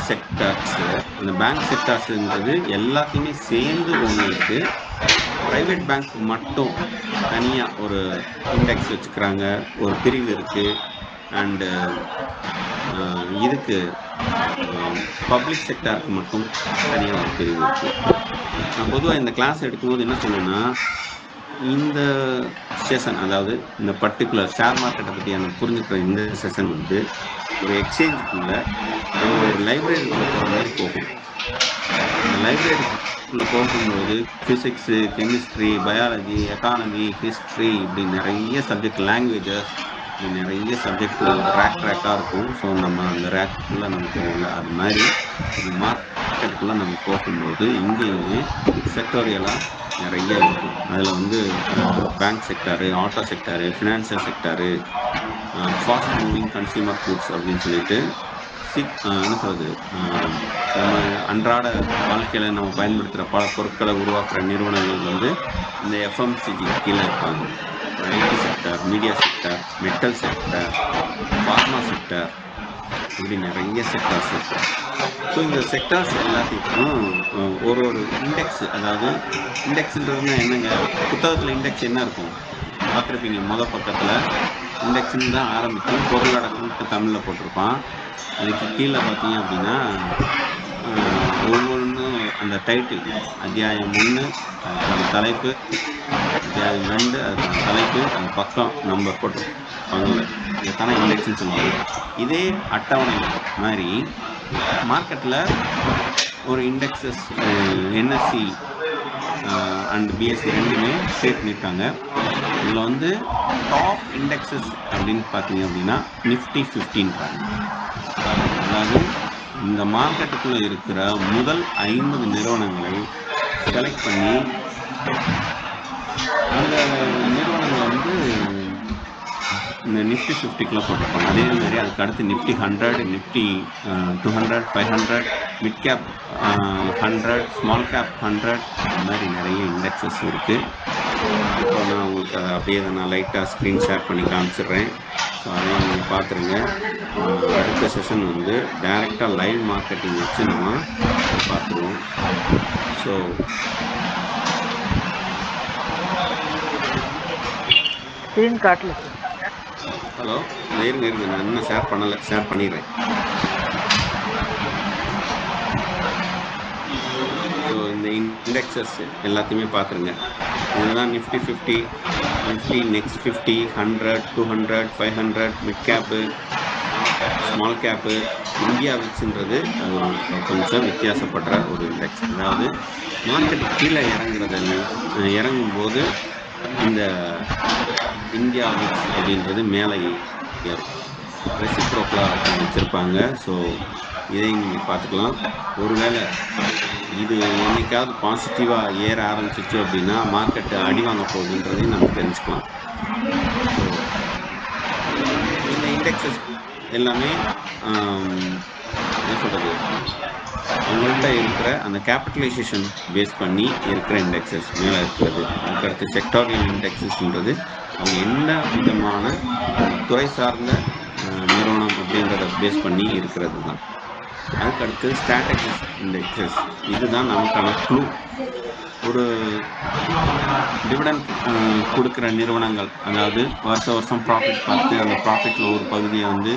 செக்டார்ஸ், அந்த பேங்க் செக்டார்ஸ்ன்றது எல்லாத்தையுமே சேர்ந்து ஒன்று இருக்கு. ப்ரைவேட் பேங்க் மட்டும் தனியாக ஒரு இண்டெக்ஸ் வச்சுக்கிறாங்க, ஒரு பிரிவு இருக்கு. அண்டு இதுக்கு பப்ளிக் செக்டாருக்கு மட்டும் தனியாக ஒரு பிரிவு இருக்கு. நான் பொதுவாக இந்த கிளாஸ் எடுக்கும்போது என்ன சொன்னேன்னா, இந்த செஷன், அதாவது இந்த பர்டிகுலர் ஷேர் மார்க்கெட்டை பற்றி எனக்கு புரிஞ்சுக்கிற இந்த செஷன் வந்து ஒரு எக்ஸ்சேஞ்சுக்குள்ள ஒரு லைப்ரரிக்குள்ள போகிற மாதிரி போகும். இந்த லைப்ரரிக்குள்ள போகும்போது physics, chemistry, biology, economy, history, இப்படி நிறைய சப்ஜெக்ட், லாங்குவேஜஸ், இப்படி நிறைய சப்ஜெக்ட் ரேக்காக இருக்கும். ஸோ நம்ம அந்த ரேக்குள்ளே நம்ம போகல. அது மாதிரி ஒரு மார்க்கெட்டுக்குள்ளே நம்ம போகும்போது இங்கேயுமே செக்டோரியலாக நிறைய இருக்கும். அதில் வந்து bank sector, auto sector, financial sector, fast moving consumer goods அப்படின்னு சொல்லிட்டு என்ன சொல்கிறது, நம்ம அன்றாட வாழ்க்கையில் நம்ம பயன்படுத்துகிற பல பொருட்களை உருவாக்குற நிறுவனங்கள் வந்து இந்த எஃப்எம்சிஜி கீழே இருப்பாங்க. IT sector, media sector, metal sector, pharma sector, இப்படி நிறைய செக்டார்ஸ் இருக்கு. ஸோ இந்த செக்டார்ஸ் எல்லாத்துக்கும் ஒரு ஒரு இண்டெக்ஸ், அதாவது இண்டெக்ஸ்ன்றதுனா என்னங்க, புத்தகத்தில் இண்டெக்ஸ் என்ன இருக்கும் பார்த்துருப்பீங்க. முதல் பக்கத்தில் இண்டெக்ஸ்ன்னு தான் ஆரம்பிக்கும், பொருளடக்கம்னு தமிழில் போட்டிருப்பான். அதுக்கு கீழே பார்த்தீங்க அப்படின்னா ஒவ்வொன்றும் அந்த டைட்டில், அத்தியாயம் 1 அதுக்கான தலைப்பு, அத்தியாயம் 2 அதுக்கான தலைப்பு, அந்த பக்கம் நம்பர் போட்டிருப்பாங்க. இதுக்கான இண்டெக்ஸ்ன்னு சொல்லுவாங்க. இதே அட்டவணை மாதிரி மார்க்கெட்டில் ஒரு இண்டெக்ஸஸ் என்எஸ்சி அண்ட் பிஎஸ்சி ரெண்டுமே ஷேர் பண்ணியிருக்காங்க. இதில் வந்து டாப் இண்டெக்ஸஸ் அப்படின்னு பார்த்தீங்க அப்படின்னா நிஃப்டி 15ன்றாங்க. அதாவது இந்த மார்க்கெட்டுக்குள்ளே இருக்கிற முதல் 50 நிறுவனங்களை செலக்ட் பண்ணி அந்த நிறுவனங்களை வந்து இந்த நிஃப்டி 50க்குள்ளே போட்டிருப்பாங்க. அதே மாதிரி அதுக்கு அடுத்து Nifty 100, Nifty 200, 500, mid cap 100, small cap 100, இந்த மாதிரி நிறைய இண்டெக்ஸஸ் இருக்குது. இப்போ நான் உங்களுக்கு அப்படியே நான் லைட்டாக ஸ்க்ரீன் ஷேர் பண்ணி காமிச்சிடுறேன். ஸோ அதையும் நீங்கள் பார்த்துருங்க. அடுத்த செஷன் வந்து டைரெக்டாக லைவ் மார்க்கெட்டிங் வச்சு நம்ம பார்த்துருவோம். ஸோ ஸ்க்ரீன் காட்டல. ஹலோ, இருங்க நான் இன்னும் ஷேர் பண்ணலை, ஷேர் பண்ணிடுறேன். ஸோ இந்த இண்டெக்ஸஸ் எல்லாத்தையுமே பார்த்துருங்க. இதுதான் Nifty 50, Nifty next 50, 100, 200, 500, mid cap, small cap. India விக்ஸ்ன்றது அது கொஞ்சம் வித்தியாசப்படுற ஒரு இண்டெக்ஸ். அதாவது மார்க்கெட்டு கீழே இறங்கும்போது இந்த இந்தியா விக்ஸ் அப்படின்றது மேலே ஏறும், ரெசிப்ரோக்கலாக வச்சுருப்பாங்க. ஸோ இதையும் நீங்கள் பார்த்துக்கலாம். ஒருவேளை இது என்னைக்காவது பாசிட்டிவாக ஏற ஆரம்பிச்சிச்சு அப்படின்னா மார்க்கெட்டு அடி வாங்க போகுதுன்றதையும் நம்ம தெரிஞ்சுக்கலாம். ஸோ இந்த இண்டெக்ஸஸ் எல்லாமே என்ன சொல்கிறது, உங்களுக்கு அவங்கள்ட்ட இருக்கிற அந்த கேபிட்டலைசேஷன் பேஸ் பண்ணி இருக்கிற இண்டெக்ஸஸ் மேலே இருக்கிறது. அதுக்கடுத்து செக்டாரியல் இண்டெக்ஸஸ்ன்றது அவங்க என்ன விதமான துறை சார்ந்த நிறுவனம் அப்படின்றத பேஸ் பண்ணி இருக்கிறது தான். அதுக்கடுத்து ஸ்ட்ராட்டஜிஸ் இண்டெக்ஸஸ், இதுதான் நமக்கான க்ளூ. ஒரு டிவிடெண்ட் கொடுக்குற நிறுவனங்கள், அதாவது வருஷம் ப்ராஃபிட் பார்த்து அந்த ப்ராஃபிட்டில் ஒரு பகுதியை வந்து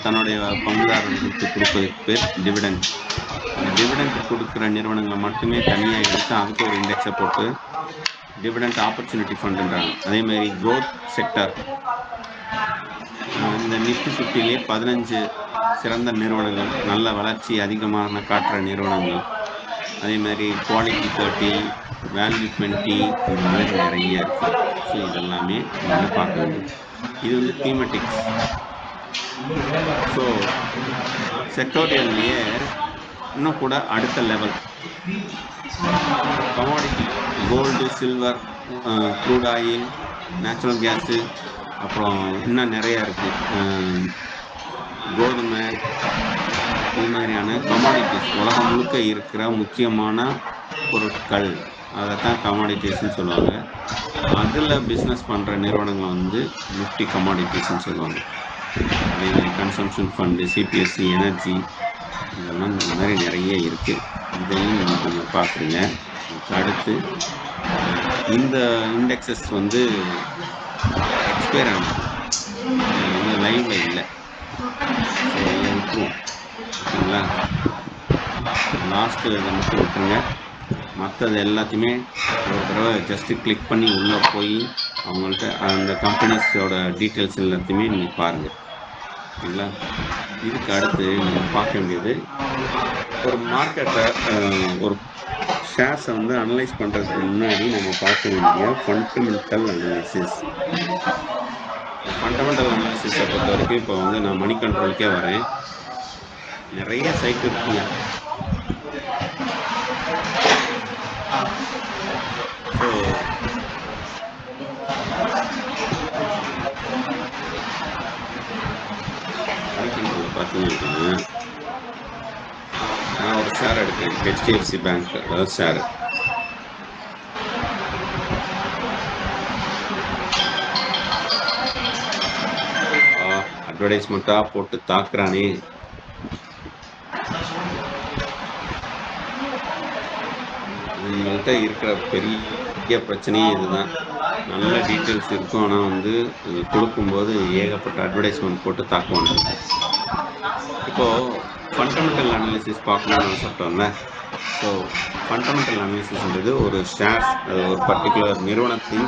தன்னுடைய பங்குதாரர்களுக்கு கொடுப்பதுக்கு பேர் டிவிடெண்ட். அந்த டிவிடெண்ட் கொடுக்குற நிறுவனங்களை மட்டுமே தனியாக எடுத்து அதுக்கு ஒரு இண்டெக்ஸை போட்டு டிவிடெண்ட் ஆப்பர்ச்சுனிட்டி ஃபண்டுன்றாங்க. அதேமாதிரி க்ரோத் செக்டர், இந்த நிஃப்டி 50லே 15 சிறந்த நிறுவனங்கள், நல்ல வளர்ச்சி அதிகமான காட்டுற நிறுவனங்கள். அதே மாதிரி குவாலிட்டி 30, வேல்யூ 20, இந்த மாதிரி நிறைய இருக்குது. ஸோ இதெல்லாமே நீங்கள் பார்க்க வேண்டியது. இது வந்து தீமெட்டிக்ஸ். ஸோ செக்டோரியல்லையே இன்னும் கூட அடுத்த level commodity, gold, silver, crude oil, natural gas, அப்புறம் இன்னும் நிறையா இருக்குது. கோதுமை, இது மாதிரியான கமாடிட்டிஸ் உலகம் முழுக்க இருக்கிற முக்கியமான பொருட்கள், அதைத்தான் கமாடிட்டிஸ்ன்னு சொல்லுவாங்க. அதில் பிஸ்னஸ் பண்ணுற நிறுவனங்கள் வந்து நிஃப்டி கமாடிட்டிஸ்ன்னு சொல்லுவாங்க. அதே மாதிரி கன்சம்ஷன் ஃபண்டு, சிபிஎஸ்சி, எனர்ஜி, இதெல்லாம் இந்த மாதிரி நிறைய இருக்குது. இதையும் நீங்கள் கொஞ்சம் பார்க்குறீங்க. அடுத்து இந்த இண்டெக்ஸஸ் வந்து எக்ஸ்பயர் ஆனது, வந்து லைவில் இல்லை. ஸோ இதை விட்டுருவோம், ஓகேங்களா? லாஸ்ட்டு இதை மட்டும் விட்டுருங்க. மற்றது எல்லாத்தையுமே ஒரு தடவை ஜஸ்ட்டு கிளிக் பண்ணி உள்ளே போய் அவங்கள்ட்ட அந்த கம்பெனிஸோட டீட்டெயில்ஸ் எல்லாத்தையுமே நீங்கள் பாருங்கள், ஓகேங்களா? இதுக்கு அடுத்து நீங்கள் பார்க்க வேண்டியது, ஒரு மார்க்கெட்டை ஒரு ஷேர்ஸை வந்து அனலைஸ் பண்ணுறதுக்கு முன்னாடி நம்ம பார்க்க வேண்டிய ஃபண்டமெண்டல் அனாலிசிஸ். ஃபண்டமெண்டல் அனாலிசிஸை பொறுத்த வரைக்கும் இப்போ வந்து நான் மணி கண்ட்ரோலுக்கே வரேன். நிறைய சைட் இருக்குங்க. ஸோ மணி கண்ட்ரோலில் பார்த்தீங்க அப்படின்னா நான் ஒரு ஷேர் எடுக்கிறேன், HDFC பேங்க், அதாவது ஷேரு. அட்வர்டைஸ்மெண்ட்டாக போட்டு தாக்குறானே. உங்கள்கிட்ட இருக்கிற பெரிய பிரச்சனையே இதுதான். நல்ல டீட்டெயில்ஸ் இருக்கும், ஆனால் வந்து இது கொடுக்கும்போது ஏகப்பட்ட அட்வர்டைஸ்மெண்ட் போட்டு தாக்குவாங்க. இப்போது ஃபண்டமெண்டல் அனாலிசிஸ் பார்க்கணும்னு ஆசைப்பட்டோம்ல. ஸோ ஃபண்டமெண்டல் அனாலிசிஸ்ன்றது ஒரு ஷேர்ஸ், ஒரு பர்டிகுலர் நிறுவனத்தின்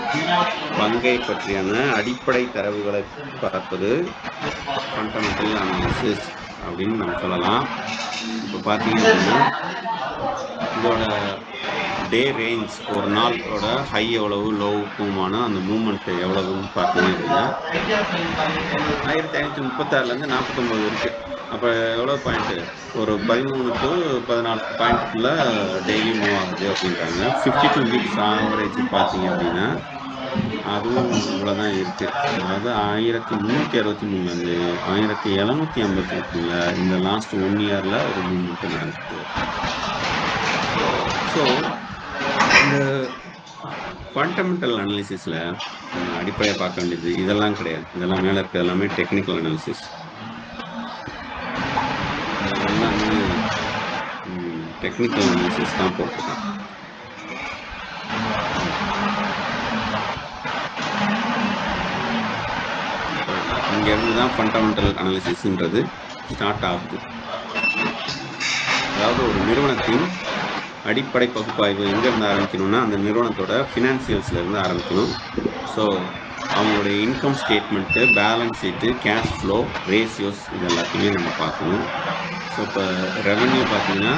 பங்கை பற்றியான அடிப்படை தரவுகளை பார்ப்பது ஃபண்டமெண்டல் அனாலிசிஸ் அப்படின்னு நம்ம சொல்லலாம். இப்போ பார்த்தீங்க அப்படின்னா இதோட டே ரேஞ்ச், ஒரு நாளோட ஹை எவ்வளவு, லோவுக்குமான அந்த மூமெண்ட்டு எவ்வளவுன்னு பார்த்தீங்க அப்படின்னா 1536லேருந்து 49 இருக்குது. அப்போ எவ்வளோ பாயிண்ட்டு, ஒரு 13 to 14 பாயிண்ட்டுக்குள்ளே டெய்லி மூவ் ஆகுது அப்படின்றாங்க. 52 வீக்ஸ் ஆவரேஜ் பார்த்தீங்க அப்படின்னா அதுவும் இவ்வளோ தான் இருக்குது. அதாவது 1363 1758 இந்த லாஸ்ட் 1 இயரில் ஒரு மூவ்மெண்ட்டு நடக்குது. ஸோ இந்த ஃபண்டமெண்டல் அனாலிசிஸில் அடிப்படையாக பார்க்க வேண்டியது இதெல்லாம் கிடையாது. இதெல்லாம் மேலே இருக்கிறது எல்லாமே டெக்னிக்கல் அனாலிசிஸ். எல்லாமே டெக்னிக்கல் அனாலிசிஸ் தான் போட்டிருக்கேன். இங்கேருந்து தான் ஃபண்டமெண்டல் அனாலிசிஸ்ன்றது ஸ்டார்ட் ஆகுது. அதாவது ஒரு நிறுவனத்தின் அடிப்படை பகுப்பாய்வு எங்கேருந்து ஆரம்பிக்கணும்னா அந்த நிறுவனத்தோட ஃபினான்சியல்ஸ்லேருந்து ஆரம்பிக்கணும். ஸோ அவங்களுடைய income statement, balance sheet, cash flow, ratios, இது எல்லாத்தையுமே நம்ம பார்க்கணும். ஸோ இப்போ ரெவென்யூ பார்த்தீங்கன்னா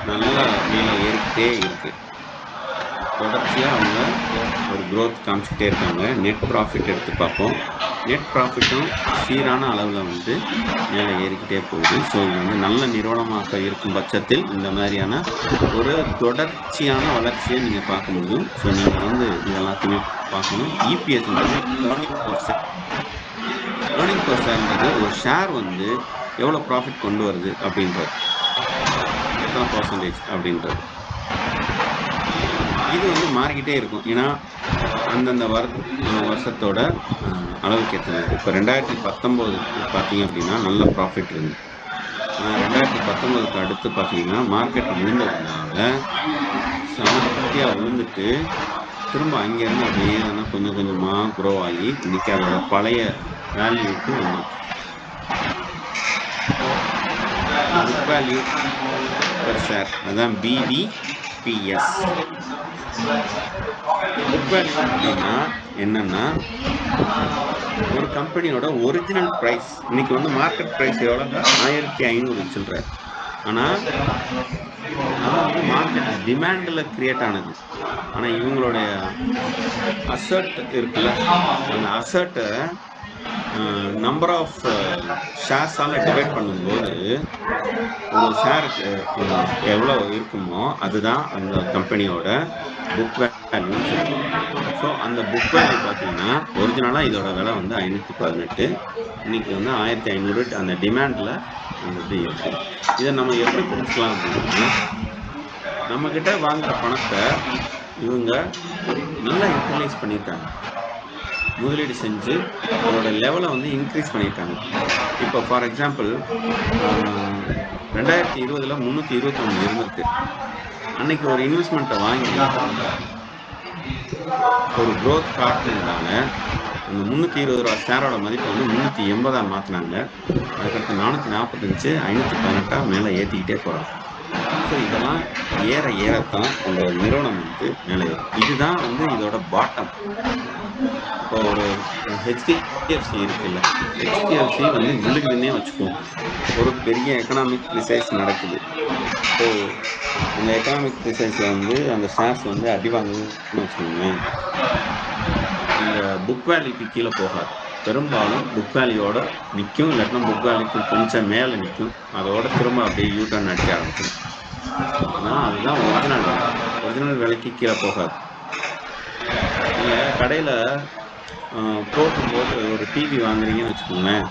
நல்லா மேலே ஏறிக்கிட்டே இருக்குது. தொடர்ச்சியாக அவங்க ஒரு க்ரோத் காமிச்சிக்கிட்டே இருக்காங்க. நெட் ப்ராஃபிட் எடுத்து பார்ப்போம். நெட் ப்ராஃபிட்டும் சீரான அளவில் வந்து மேலே ஏறிக்கிட்டே போகுது. ஸோ இது வந்து நல்ல நிறுவனமாக இருக்கும் பட்சத்தில் இந்த மாதிரியான ஒரு தொடர்ச்சியான வளர்ச்சியை நீங்கள் பார்க்க முடியும். ஸோ நீங்கள் வந்து இது எல்லாத்தையுமே பார்க்கணும். இபிஎஸ்ன்றது ஏர்னிங் பர் ஷேர்ன்றது ஒரு ஷேர் வந்து எவ்வளோ ப்ராஃபிட் கொண்டு வருது அப்படின்றது, எத்தனை பர்சன்டேஜ் அப்படின்றது. இது வந்து மாறிக்கிட்டே இருக்கும். ஏன்னா அந்தந்த வருஷத்தோட அளவுக்கு ஏற்ற மாதிரி. இப்போ 2019 பார்த்தீங்க அப்படின்னா நல்ல ப்ராஃபிட் இருந்து, ஆனால் 2019க்கு அடுத்து பார்த்தீங்கன்னா மார்க்கெட் விழுந்ததுனால சமத்தியாக விழுந்துட்டு திரும்ப அங்கேருந்து அப்படியே கொஞ்சம் கொஞ்சமாக க்ரோ ஆகி இன்னைக்கு அதோட பழைய வேல்யூக்கு வந்துருக்கு. புக் வேல்யூ பெர் ஷேர், அதுதான் BVPS. புக் வேல்யூ அப்படின்னா என்னன்னா ஒரு கம்பெனியோட ஒரிஜினல் ப்ரைஸ். இன்னைக்கு வந்து மார்க்கெட் ப்ரைஸ் எவ்வளோங்க? 1500 சில்லற. ஆனால் அது வந்து மார்க்கெட் டிமாண்டில் கிரியேட் ஆனது. ஆனால் இவங்களுடைய அசர்ட் இருக்குல்ல, அந்த அசர்ட்டை நம்பர் ஆஃப் ஷேர்ஸால் டிவைட் பண்ணும்போது ஒரு ஷேருக்கு எவ்வளோ இருக்குமோ அதுதான் அந்த கம்பெனியோட புக் வேல்யூன்னு சொல்லுவோம். ஸோ அந்த புக் வேல்யூ பார்த்தீங்கன்னா ஒரிஜினலாக இதோட விலை வந்து 518, இன்னைக்கு வந்து 1500 அந்த டிமாண்டில் அந்த இது இருக்கு. இதை நம்ம எப்படி புரிஞ்சுக்கலாம் அப்படின்னா, நம்மக்கிட்ட வாங்குற பணத்தை இவங்க நல்லா யூட்டிலைஸ் பண்ணியிருக்காங்க, முதலீடு செஞ்சு அதோட லெவலை வந்து இன்க்ரீஸ் பண்ணியிருக்காங்க. இப்போ ஃபார் எக்ஸாம்பிள் 2020 321 இருந்திருக்கு. அன்னைக்கு ஒரு இன்வெஸ்ட்மெண்ட்டை வாங்கி ஒரு க்ரோத் காட்டுறதுனால அந்த 320 ரூபா ஷேரோட மதிப்பை வந்து 380 மாற்றினாங்க. அதுக்கடுத்து 445, 518 மேலே ஏற்றிக்கிட்டே போகிறாங்க. ஸோ இதெல்லாம் ஏற ஏறத்தான் அந்த நிறுவனம் வந்து மேலே ஏறும். இதுதான் வந்து இதோட பாட்டம். இப்போ ஒரு HDFC இருக்குல்ல, HDFC வந்து விழுகுதுன்னே வச்சுக்குவோம். ஒரு பெரிய எக்கனாமிக் கிரைசிஸ் நடக்குது. ஸோ அந்த எக்கனாமிக் கிரைசிஸில் வந்து அந்த ஷேர்ஸ் வந்து அடி வாங்குதுன்னு வச்சுக்கோங்களேன், இந்த புக் வேல்யூக்கு கீழே போகாது. பெரும்பாலும் புக் வேல்யூவோட நிற்கும், இல்லாட்டினா புக் வேல்யூக்கு கொஞ்சம் மேலே நிற்கும். அதோட திரும்ப அப்படியே யூட்டர்ன் அடிக்க ஆரம்பிச்சிடும். ஆனால் அதுதான் ஒரிஜினல் விலைக்கு கீழே போகாது. நீங்கள் கடையில் போகும்போது ஒரு டிவி வாங்குறீங்கன்னு வச்சுக்கோங்களேன்,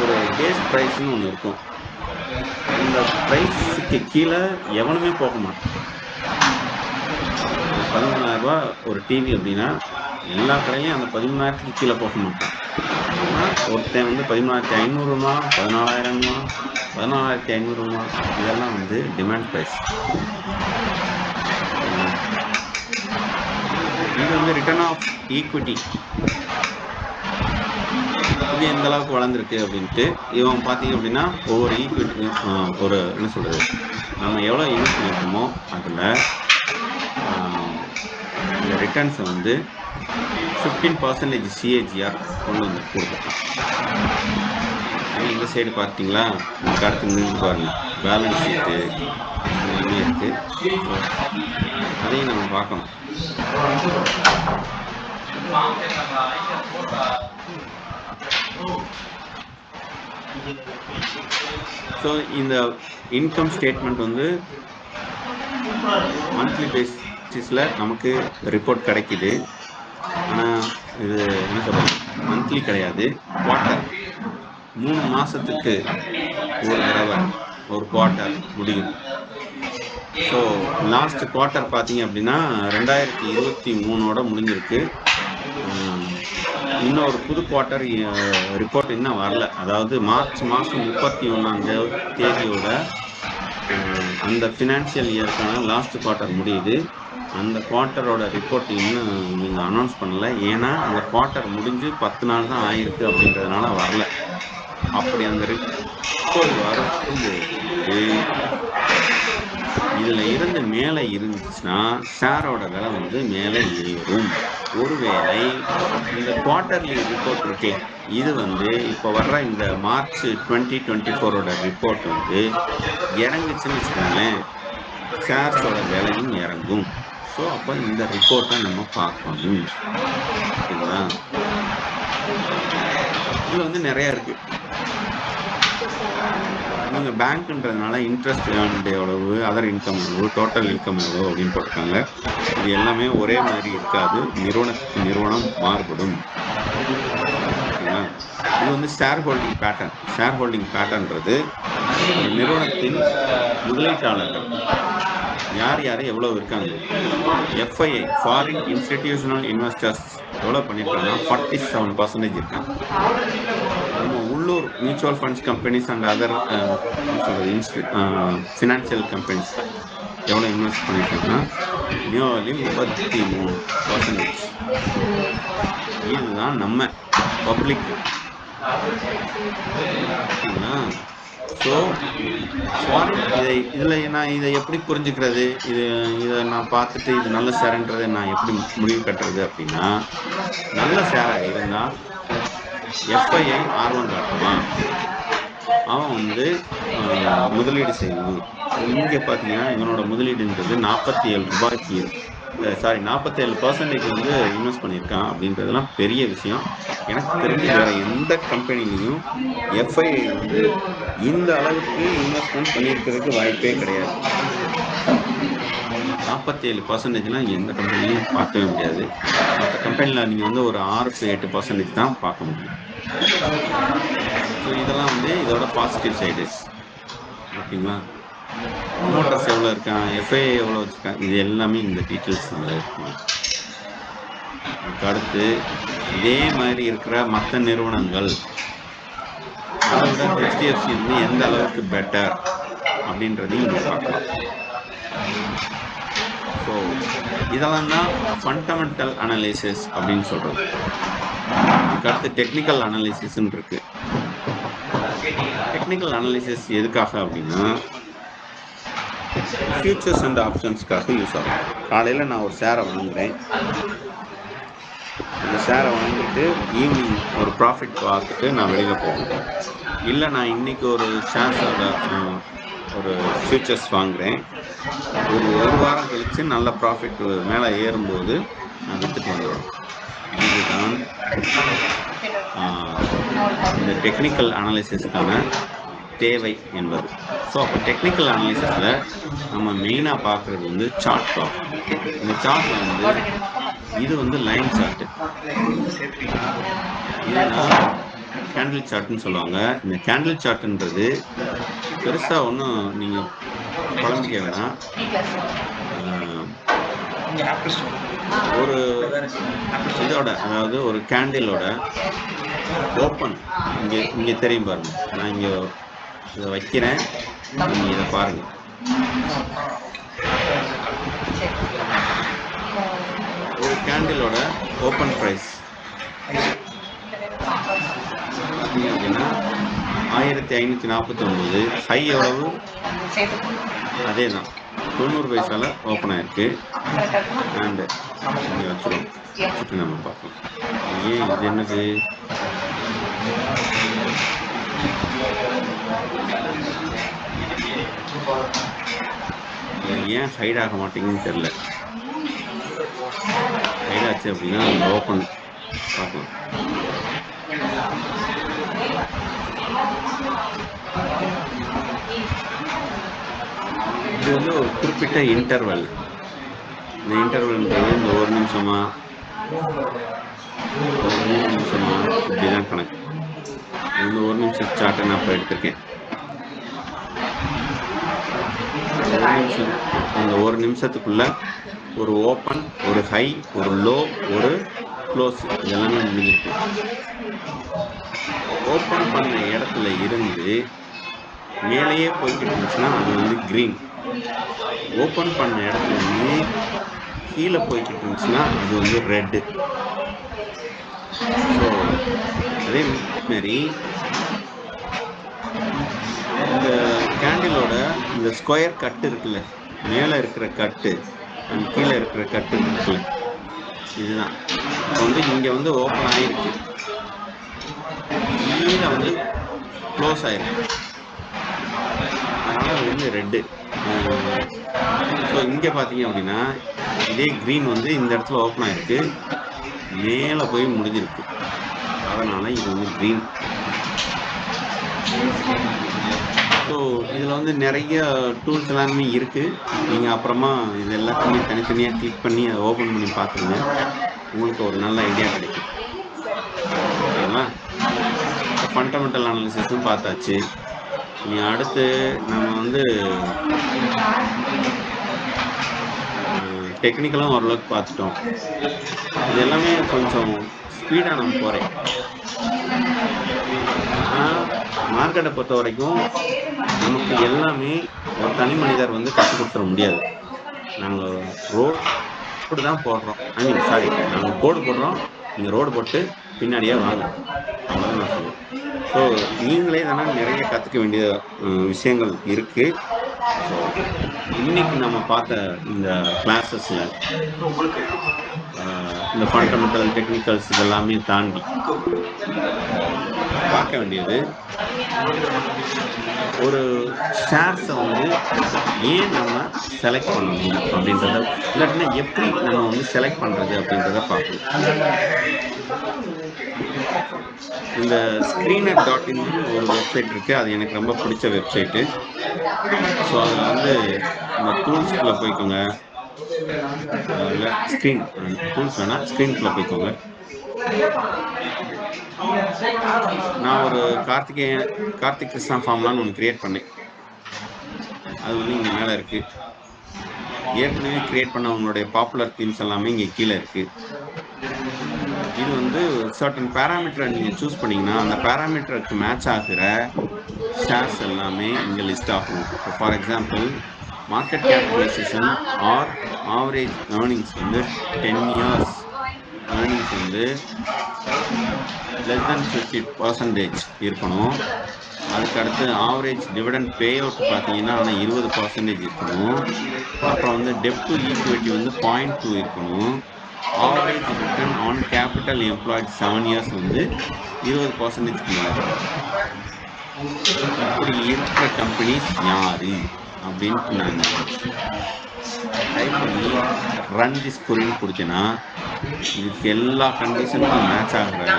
ஒரு பேஸ் ப்ரைஸ்ன்னு ஒன்று இருக்கும். அந்த ப்ரைஸுக்கு கீழே எவனுமே போக மாட்டான். 13,000 ஒரு டிவி அப்படின்னா எல்லா கடையிலையும் அந்த 13,000க்கு கீழே போக மாட்டான். ஆனால் ஒருத்தன் வந்து 13,500, 14,000, 14,500 இதெல்லாம் வந்து டிமாண்ட் ப்ரைஸ். இது வந்து ரிட்டர்ன் ஆஃப் ஈக்விட்டி, இது எந்த அளவுக்கு வளர்ந்துருக்கு அப்படின்ட்டு இவன் பார்த்தீங்க அப்படின்னா ஒவ்வொரு ஈக்விட்டியும் ஒரு என்ன சொல்கிறது, நம்ம எவ்வளோ யூஸ் பண்ணியிருக்கோமோ அதில் இந்த ரிட்டர்ன்ஸை வந்து 15% CAGR கொண்டு வந்து கொடுத்துட்டான். இந்த சைடு பார்த்தீங்களா, நமக்கு அடுத்து நின்று பாருங்கள், பேலன்ஸ் ஷீட்டு எல்லாமே இருக்குது. ஸோ அதையும் நம்ம பார்க்கணும். ஸோ இந்த இன்கம் ஸ்டேட்மெண்ட் வந்து மந்த்லி பேசிஸில் நமக்கு ரிப்போர்ட் கிடைக்குது. ஆனால் இது என்ன சொல்கிறது, மந்த்லி கிடையாது, குவார்ட்டர். 3 மாதத்துக்கு ஒரு தடவை ஒரு குவார்ட்டர் முடியும். ஸோ லாஸ்ட் குவார்ட்டர் பார்த்தீங்க அப்படின்னா 2023 முடிஞ்சிருக்கு. இன்னும் ஒரு புது குவார்ட்டர் ரிப்போர்ட் இன்னும் வரல. அதாவது மார்ச் மாதம் 31 அந்த ஃபினான்ஷியல் இயருக்கான லாஸ்ட் குவார்ட்டர் முடியுது. அந்த குவார்ட்டரோட ரிப்போர்ட் இன்னும் நீங்கள் அனௌன்ஸ் பண்ணல. ஏன்னா அந்த குவார்ட்டர் முடிஞ்சு 10 நாள் தான் ஆயிருக்கு அப்படின்றதுனால வரல. அப்படி அந்த ரிப்போர்ட் வரும்போது இதில் இருந்து மேலே இருந்துச்சுன்னா ஷேரோட விலை வந்து மேலே ஏறும். ஒருவேளை இந்த குவார்ட்டர்லி ரிப்போர்ட் இருக்கே, இது வந்து இப்போ வர்ற இந்த மார்ச் 2024 ரிப்போர்ட் வந்து இறங்குச்சுன்னு வச்சுக்கோங்களேன், ஷேர்ஸோட விலையும் இறங்கும். ஸோ அப்போ இந்த ரிப்போர்ட்டை நம்ம பார்க்கணும். ஓகேங்களா? இதில் வந்து நிறையா இருக்குது. இவங்க பேங்க்ன்றதுனால இன்ட்ரெஸ்ட் ஏர்ன்ட் எவ்வளவு, அதர் இன்கம் எவ்வளவு, டோட்டல் இன்கம் எவ்வளவு அப்படின்னு போட்டிருக்காங்க. இது எல்லாமே ஒரே மாதிரி இருக்காது, நிறுவனத்துக்கு நிறுவனம் மாறுபடும். ஓகேங்களா? ஓகேங்களா? இது வந்து share holding pattern. Share holding பேட்டர்ன்றது ஒரு நிறுவனத்தின் முதலீட்டாளர்கள் யார் யார் எவ்வளவு இருக்காங்க. எஃப்ஐஐ ஃபாரின் இன்ஸ்டிடியூஷனல் இன்வெஸ்டர்ஸ் எவ்வளோ பண்ணியிருக்காங்கன்னா 47% இருக்காங்க. நம்ம உள்ளூர் mutual funds companies and other financial companies எவ்வளோ இன்வெஸ்ட் பண்ணியிருக்காங்கன்னா நியர்லி 33%. இதுதான் நம்ம பப்ளிக். ஓகேங்களா? ஸோ நான் இதை எப்படி புரிஞ்சுக்கிறது? இதை நான் பார்த்துட்டு இது நல்ல ஷேருன்றதை நான் எப்படி முடிவு கட்டுறது அப்படின்னா, நல்ல ஷேராக இருந்தால் எஃப்ஐஐ ஆர்வம் காட்டுவான், அவன் வந்து முதலீடு செய்யணும். இங்கே பார்த்தீங்கன்னா இவனோட முதலீடுன்றது 47% வந்து இன்வெஸ்ட் பண்ணியிருக்கான் அப்படின்றதுலாம் பெரிய விஷயம். எனக்கு தெரிஞ்சு வேற எந்த கம்பெனிலையும் எஃப்ஐஐ வந்து இந்த அளவுக்கு இன்வெஸ்ட்மெண்ட் பண்ணியிருக்கிறதுக்கு வாய்ப்பே கிடையாது. 47%லாம் எந்த கம்பெனிலையும் பார்க்கவே முடியாது. மற்ற கம்பெனியில் நீங்கள் வந்து ஒரு 6 to 8% தான் பார்க்க முடியும். ஸோ இதெல்லாம் வந்து இதோட பாசிட்டிவ் சைடு. ஓகேங்களா? ப்ரொமோட்டர்ஸ் எவ்வளோ இருக்கான், எஃப்ஐஐ எவ்வளோ வச்சுருக்கான், இது எல்லாமே இந்த டீட்டெயில்ஸ் நல்லா இருக்கும். அதுக்கு அடுத்து இதே மாதிரி இருக்கிற மற்ற நிறுவனங்கள் அதை விட ஹெச்டிஎஃப்சி வந்து எந்த அளவுக்கு பெட்டர் அப்படின்றதையும் இங்கே பார்க்கலாம். ஸோ இதெல்லாம் தான் ஃபண்டமெண்டல் அனலைசிஸ் அப்படின்னு சொல்கிறது. இதுக்கு அடுத்து டெக்னிக்கல் அனலைசிஸ்ன்னு இருக்கு. டெக்னிக்கல் அனலைசிஸ் எதுக்காக அப்படின்னா ஃபியூச்சர்ஸ் அண்ட் ஆப்ஷன்ஸ்க்காக யூஸ் ஆகும். காலையில் நான் ஒரு ஷேரை வாங்குகிறேன். அந்த ஷேரை வாங்கிட்டு ஈவினிங் ஒரு ப்ராஃபிட் பார்த்துட்டு நான் வெளியில் போகணும். இல்லை நான் இன்றைக்கி ஒரு ஷேர்ஸோட ஒரு ஃபியூச்சர்ஸ் வாங்குகிறேன். ஒரு வாரம் கழித்து நல்ல ப்ராஃபிட் மேலே ஏறும்போது நான் விற்றுட்டு வந்துடுவேன். இதுதான் இந்த டெக்னிக்கல் அனாலிசிஸ்க்கான தேவை என்பது. ஸோ அப்போ டெக்னிக்கல் அனாலிசிஸில் நம்ம மெயினாக பார்க்குறது வந்து சார்ட் பார்ப்போம். இந்த சார்ட்டில் வந்து இது வந்து லைன் சார்ட்டு, இதுதான் கேண்டில் சார்ட்டுன்னு சொல்லுவாங்க. இந்த கேண்டில் சார்ட்டுன்றது பெருசாக ஒன்றும் நீங்கள் குழம்பிக்க வேணாம். ஒரு இதோட அதாவது ஒரு கேண்டிலோட ஓப்பன் இங்கே தெரியும் பாருங்க. நான் இங்கே இதை வைக்கிறேன், நீங்கள் இதை பாருங்க. ஒரு கேண்டிலோட ஓப்பன் ப்ரைஸ் அப்படின்னா 1549. ஹை எவ்வளவு? அதே தான், 90 பைசால ஓப்பன் ஆயிருக்கு. அண்டு இங்கே வச்சுருவோம், வச்சுட்டு நம்ம பார்க்கலாம். ஏன் இது என்னது? ஏன் ஹைட் ஆக மாட்டேங்குன்னு தெரியல. ஹைட் ஆச்சு அப்படின்னா ஓப்பன் பார்க்கலாம். இது வந்து ஒரு குறிப்பிட்ட இன்டர்வல். இந்த இன்டர்வல்ன்றது இந்த 1 நிமிஷமா, ஒரு 3 நிமிஷமா, இப்படிதான் கணக்கு. இந்த 1 நிமிஷம் சார்ட்டை நான் இப்போ எடுத்திருக்கேன். அந்த 1 நிமிஷத்துக்குள்ள ஒரு ஓப்பன், ஒரு ஹை, ஒரு லோ, ஒரு க்ளோஸ், இதெல்லாமே முடிஞ்சிருக்கு. ஓப்பன் பண்ண இடத்துல இருந்து மேலேயே போய்கிட்டு இருந்துச்சுன்னா அது வந்து க்ரீன். ஓப்பன் பண்ண இடத்துல இருந்து கீழே போய்கிட்டு இருந்துச்சுன்னா அது வந்து ரெட்டு. ஸோ அதே மாதிரி இந்த கேண்டிலோட இந்த ஸ்கொயர் கட்டு இருக்குல்ல, மேலே இருக்கிற கட்டு அண்ட் கீழே இருக்கிற கட்டு இருக்குல்ல, இதுதான் இப்போ வந்து இங்கே வந்து ஓப்பன் ஆகிருக்கு, கீழே வந்து க்ளோஸ் ஆகிருக்கு, அதனால் அது வந்து ரெட்டு. ஸோ இங்கே பார்த்தீங்க அப்படின்னா இதே க்ரீன் வந்து இந்த இடத்துல ஓப்பன் ஆகிருக்கு, மேலே போய் முடிஞ்சிருக்கு, அதனால் இது வந்து க்ரீன். ஸோ இதில் வந்து நிறைய டூல்ஸ் எல்லாமே இருக்குது. நீங்கள் அப்புறமா இது எல்லாத்தையுமே தனித்தனியாக கிளிக் பண்ணி அதை ஓப்பன் பண்ணி பார்த்துருங்க, உங்களுக்கு ஒரு நல்ல ஐடியா கிடைக்கும். ஓகேங்களா? ஃபண்டமெண்டல் அனாலிசிஸும் பார்த்தாச்சு. இனி அடுத்து நம்ம வந்து டெக்னிக்கலும் ஓரளவுக்கு பார்த்துட்டோம். இது எல்லாமே கொஞ்சம் ஸ்பீடாக நம்ம போகிறேன். ஆனால் மார்க்கெட்டை பொறுத்த வரைக்கும் நமக்கு எல்லாமே ஒரு தனி மனிதர் வந்து கற்றுக் கொடுத்துட முடியாது. நாங்கள் ரோடு தான் போடுறோம். நாங்கள் கோடு போடுறோம், நீங்கள் ரோடு போட்டு பின்னாடியே வாங்க, அவ்வளோதான் நான் சொல்லுவேன். ஸோ நீங்களே தானே நிறைய கற்றுக்க வேண்டிய விஷயங்கள் இருக்குது. ஸோ இன்னைக்கு நம்ம பார்த்த இந்த கிளாஸஸில் இந்த ஃபண்டமெண்டல் டெக்னிக்கல்ஸ் இதெல்லாமே தாண்டி பார்க்க வேண்டியது ஒரு ஷேர்ஸை வந்து ஏன் நம்ம செலக்ட் பண்ணணும் அப்படின்றத, இல்லாட்டினா எப்படி நம்ம வந்து செலக்ட் பண்ணுறது அப்படின்றத பார்க்கணும். இந்த screener.in ஒரு வெப்சைட் இருக்குது. அது எனக்கு ரொம்ப பிடிச்ச வெப்சைட்டு. ஸோ அதில் வந்து இந்த டூல்ஸ்குள்ளே போய்க்கோங்க, இல்லை டூல்ஸ் வேணால் ஸ்க்ரீனுக்குள்ளே போய்க்கோங்க. நான் ஒரு கார்த்திக் கிருஷ்ணா ஃபார்ம்லான்னு ஒன்று க்ரியேட் பண்ணேன். அது வந்து இங்கே மேலே இருக்குது. ஏற்கனவே க்ரியேட் பண்ண உங்களுடைய பாப்புலர் தீம்ஸ் எல்லாமே இங்கே கீழே இருக்குது. இது வந்து சர்டன் பேராமீட்டரை நீங்கள் சூஸ் பண்ணிங்கன்னா அந்த பேராமீட்டருக்கு மேட்ச் ஆகிற ஷேர்ஸ் எல்லாமே இங்கே லிஸ்ட் ஆகும். இப்போ for example market capitalisation or average earnings வந்து 10 years ஏர்னிங்ஸ் வந்து less than 50% இருக்கணும். அதுக்கடுத்து ஆவரேஜ் டிவிடெண்ட் பே அவுட் பார்த்தீங்கன்னா ஆனால் 20% இருக்கணும். அப்புறம் வந்து டெப்ட் டு ஈக்விட்டி வந்து 0.2 இருக்கணும். Average return on capital employed 7 years வந்து 20%க்கு மேலே. இப்படி இருக்கிற கம்பெனிஸ் யாரு அப்படின்னு நான் டைப் பண்ணி ரன் திஸ் கொரின்னு கொடுத்தேன்னா இதுக்கு எல்லா கண்டிஷனுக்கும் மேட்ச் ஆகிற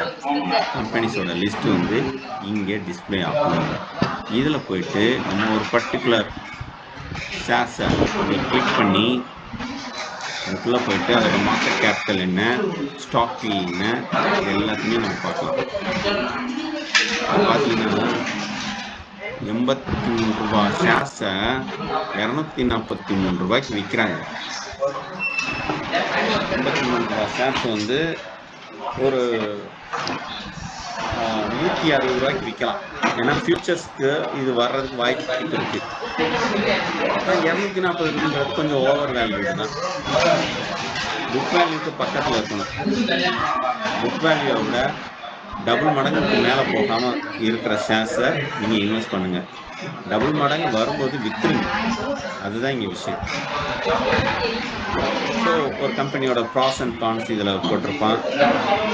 கம்பெனிஸோட லிஸ்ட்டு வந்து இங்கே டிஸ்பிளே ஆகும். இதில் போயிட்டு நம்ம ஒரு பர்டிகுலர் ஷேர்ஸை கிளிக் பண்ணி அதுக்குள்ளே போயிட்டு அதோட மார்க்கெட் கேபிட்டல் என்ன, ஸ்டாக் என்ன, இது எல்லாத்தையுமே நம்ம பார்க்கலாம். அது பார்த்தீங்கன்னா 83 ரூபா ஷேர்ஸை 243 ரூபாய்க்கு விற்கிறாங்க. 83 ரூபா ஷேர்ஸ் வந்து ஒரு 160 ரூபாய்க்கு விற்கலாம். ஏன்னா ஃபியூச்சர்ஸ்க்கு இது வர்றதுக்கு வாய்ப்பு இருக்குது. 240 கொஞ்சம் ஓவர் வேல்யூ தான். புக் வேல்யூக்கு பக்கத்தில் இருக்கணும். புக் வேல்யூவை விட டபுள் மடங்குக்கு மேலே போகாமல் இருக்கிற ஷேர்ஸை நீங்கள் இன்வெஸ்ட் பண்ணுங்கள். டபுள் மடங்கு வரும்போது விற்றுருங்க. அதுதான் இங்கே விஷயம். ஸோ ஒரு கம்பெனியோட ப்ராஸ் அண்ட் கான்ஸ் இதில் போட்டிருப்பான்.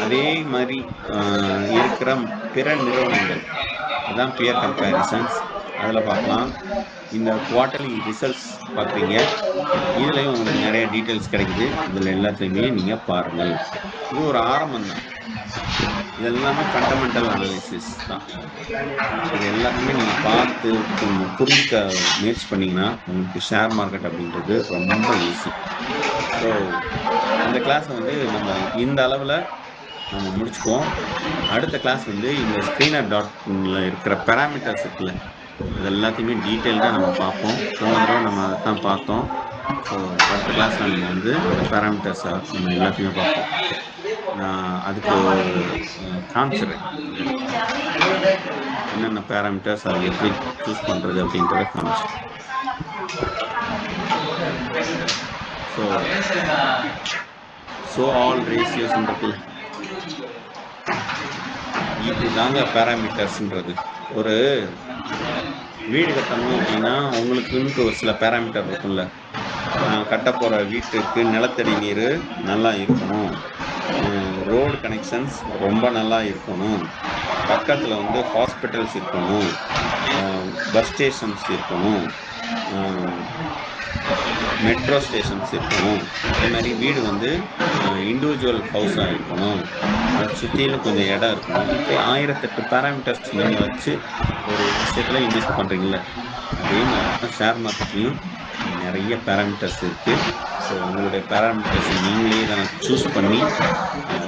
அதே மாதிரி இருக்கிற பிற நிறுவனங்கள், அதுதான் பியர் கம்பேரிசன்ஸ், அதில் பார்க்கலாம். இந்த குவார்ட்டர்லி ரிசல்ட்ஸ் பார்க்குறீங்க, இதுலேயும் உங்களுக்கு நிறைய டீட்டெயில்ஸ் கிடைக்குது. இதில் எல்லாத்தையுமே நீங்கள் பாருங்கள். இது ஒரு ஆரம்பம் தான். இது எல்லாமே ஃபண்டமெண்டல் அனாலிசிஸ் தான். இது எல்லாத்தையுமே நீங்கள் பார்த்து புரிஞ்சுக்க முயற்சி பண்ணிங்கன்னா உங்களுக்கு ஷேர் மார்க்கெட் அப்படின்றது ரொம்ப ஈஸி. ஸோ இந்த கிளாஸை வந்து நம்ம இந்த அளவில் நம்ம முடிச்சுக்குவோம். அடுத்த கிளாஸ் வந்து இந்த screener.inல இருக்கிற பேராமீட்டர்ஸ் இருக்குல்ல, இது எல்லாத்தையுமே டீட்டெயில்டாக நம்ம பார்ப்போம். போன தடவை நம்ம அதை தான் பார்த்தோம். ஸோ அடுத்த கிளாஸில் நம்ம வந்து இந்த பேராமீட்டர்ஸை நம்ம எல்லாத்தையுமே பார்ப்போம். நான் அதுக்கு காமிச்சிடுறேன் என்னென்ன பேராமீட்டர்ஸ் அதை எப்படி சூஸ் பண்ணுறது அப்படின்றத காமிச்சிடுறேன். ஸோ ஆல் ரேஷியோஸ்ன்றது இதுதாங்க பேராமீட்டர்ஸ்ன்றது. ஒரு வீடு கட்டணும் அப்படின்னா உங்களுக்குன்னு ஒரு சில பேராமீட்டர் இருக்கும்ல. கட்ட போகிற வீட்டுக்கு நிலத்தடி நீர் நல்லா இருக்கணும், ரோடு கனெக்ஷன்ஸ் ரொம்ப நல்லா இருக்கணும், பக்கத்தில் வந்து ஹாஸ்பிட்டல்ஸ் இருக்கணும், பஸ் ஸ்டேஷன்ஸ் இருக்கணும், மெட்ரோ ஸ்டேஷன்ஸ் இருக்கணும். அதே மாதிரி வீடு வந்து இண்டிவிஜுவல் ஹவுஸாக இருக்கணும், அதை சுற்றிலும் கொஞ்சம் இடம் இருக்கணும். இப்படி 1008 பேராமீட்டர்ஸ் நீங்கள் வச்சு ஒரு விஷயத்தில் இன்வெஸ்ட் பண்ணுறீங்கள, அதே மாதிரி ஷேர் மார்க்கெட்லேயும் நிறைய பேராமீட்டர்ஸ் இருக்குது. ஸோ உங்களுடைய பேராமீட்டர்ஸ் நீங்களே தான் சூஸ் பண்ணி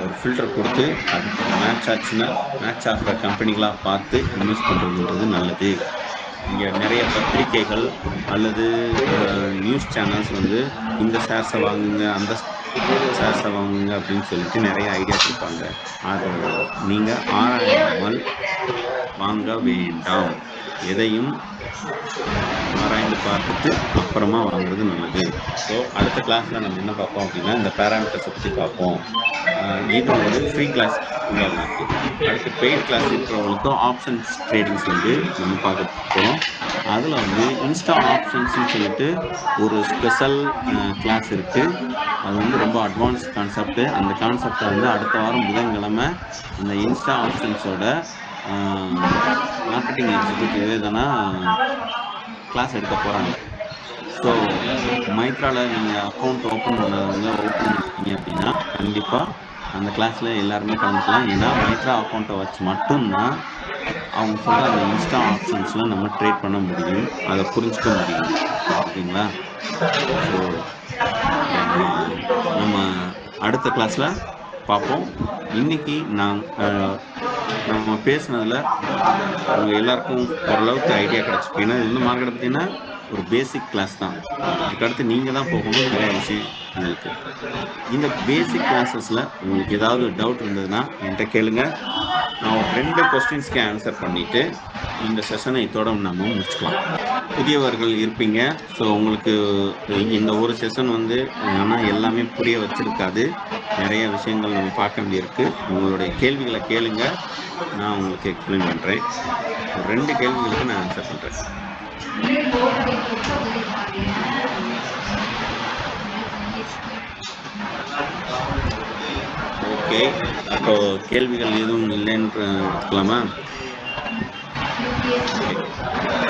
ஒரு ஃபில்டர் கொடுத்து அதுக்கு மேட்ச் ஆச்சுன்னா மேட்ச் ஆகிற கம்பெனிகளாக பார்த்து இன்வெஸ்ட் பண்ணுறதுன்றது நல்லது. இங்கே நிறைய பத்திரிகைகள் அல்லது நியூஸ் சேனல்ஸ் வந்து இந்த ஷேர்ஸை வாங்குங்க அந்த ஷேர்ஸை வாங்குங்க அப்படின்னு சொல்லிட்டு நிறைய ஐடியா கொடுப்பாங்க. அதை நீங்கள் ஆராயாமல் வாங்க வேண்டாம். எதையும் ஆராய்ந்து பார்த்துட்டு அப்புறமா வாங்குறது நல்லது. ஸோ அடுத்த கிளாஸில் நம்ம என்ன பார்ப்போம் அப்படின்னா இந்த பேராமீட்டர்ஸை பற்றி பார்ப்போம். இது வந்து ஃப்ரீ கிளாஸ் உள்ளவங்களுக்கு. அடுத்து பெய்ட் கிளாஸ் இருக்கிறவங்களுக்கும் ஆப்ஷன்ஸ் ட்ரேடிங்ஸ் வந்து நம்ம பார்க்க போகிறோம். அதில் வந்து இன்ஸ்டா ஆப்ஷன்ஸ்னு சொல்லிட்டு ஒரு ஸ்பெஷல் கிளாஸ் இருக்குது. அது வந்து ரொம்ப அட்வான்ஸ் கான்செப்ட். அந்த கான்செப்டை வந்து அடுத்த வாரம் புதன்கிழமை அந்த இன்ஸ்டா ஆப்ஷன்ஸோட மார்க்கெட்டிங் எக்ஸிக்யூட்டிவ் எதனா கிளாஸ் எடுக்க போகிறாங்க. ஸோ மைத்ராவில் நீங்கள் அக்கௌண்ட் ஓப்பன் பண்ணாதவங்க ஓப்பன் பண்ணிட்டீங்க அப்படின்னா கண்டிப்பாக அந்த கிளாஸில் எல்லாருமே கலந்துக்கலாம். ஏன்னா மைத்ரா அக்கௌண்ட்டை வச்சு மட்டும்தான் அவங்க சொல்கிற அந்த இன்ஸ்டா ஆப்ஷன்ஸில் நம்ம ட்ரேட் பண்ண முடியும், அதை புரிஞ்சுக்க முடியும். ஓகேங்களா? ஸோ நம்ம அடுத்த கிளாஸில் பார்ப்போம். இன்றைக்கி நம்ம பேசுனதில் அவங்க எல்லாருக்கும் ஓரளவுக்கு ஐடியா கிடச்சிருக்கு. ஏன்னா இது வந்து மார்க்கெட்டை பற்றினா ஒரு பேசிக் கிளாஸ் தான். அதுக்கடுத்து நீங்கள் தான் போகணும் நிறைய விஷயங்களுக்கு. இந்த பேசிக் கிளாஸஸில் உங்களுக்கு ஏதாவது டவுட் இருந்ததுன்னா என்கிட்ட கேளுங்க. நான் ஒரு 2 கொஸ்டின்ஸ்க்கு ஆன்சர் பண்ணிவிட்டு இந்த செஷனை இதோட நம்ம முடிச்சுக்கலாம். புதியவர்கள் இருப்பீங்க. ஸோ உங்களுக்கு இந்த ஒரு செஷன் வந்து ஆனால் எல்லாமே புரிய வச்சிருக்காது. நிறைய விஷயங்கள் நம்ம பார்க்க வேண்டியிருக்கு. உங்களுடைய கேள்விகளை கேளுங்க, நான் உங்களுக்கு எக்ஸ்பிளைன் பண்ணுறேன். 2 கேள்விகளுக்கு நான் ஆன்சர் பண்ணுறேன். ஓகே, அப்போ கேள்விகள் எதுவும் இல்லைன்னு எடுத்துக்கலாமா?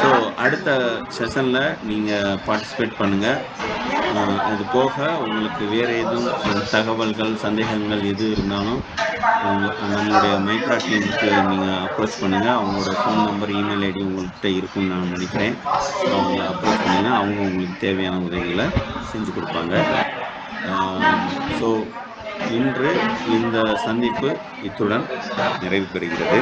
ஸோ அடுத்த செஷனில் நீங்கள் பார்ட்டிசிபேட் பண்ணுங்கள். அது போக உங்களுக்கு வேறு எதுவும் தகவல்கள் சந்தேகங்கள் எது இருந்தாலும் நம்மளுடைய மைக்ரா டீமுக்கு நீங்கள் அப்ரோச் பண்ணுங்கள். அவங்களோட ஃபோன் நம்பர் இமெயில் ஐடி உங்கள்கிட்ட இருக்குன்னு நான் நினைக்கிறேன். ஸோ அவங்கள அப்ரோச் பண்ணிங்கன்னா அவங்க உங்களுக்கு தேவையான உதவிகளை செஞ்சு கொடுப்பாங்க. ஸோ இன்று இந்த சந்திப்பு இத்துடன் நிறைவு பெறுகிறது.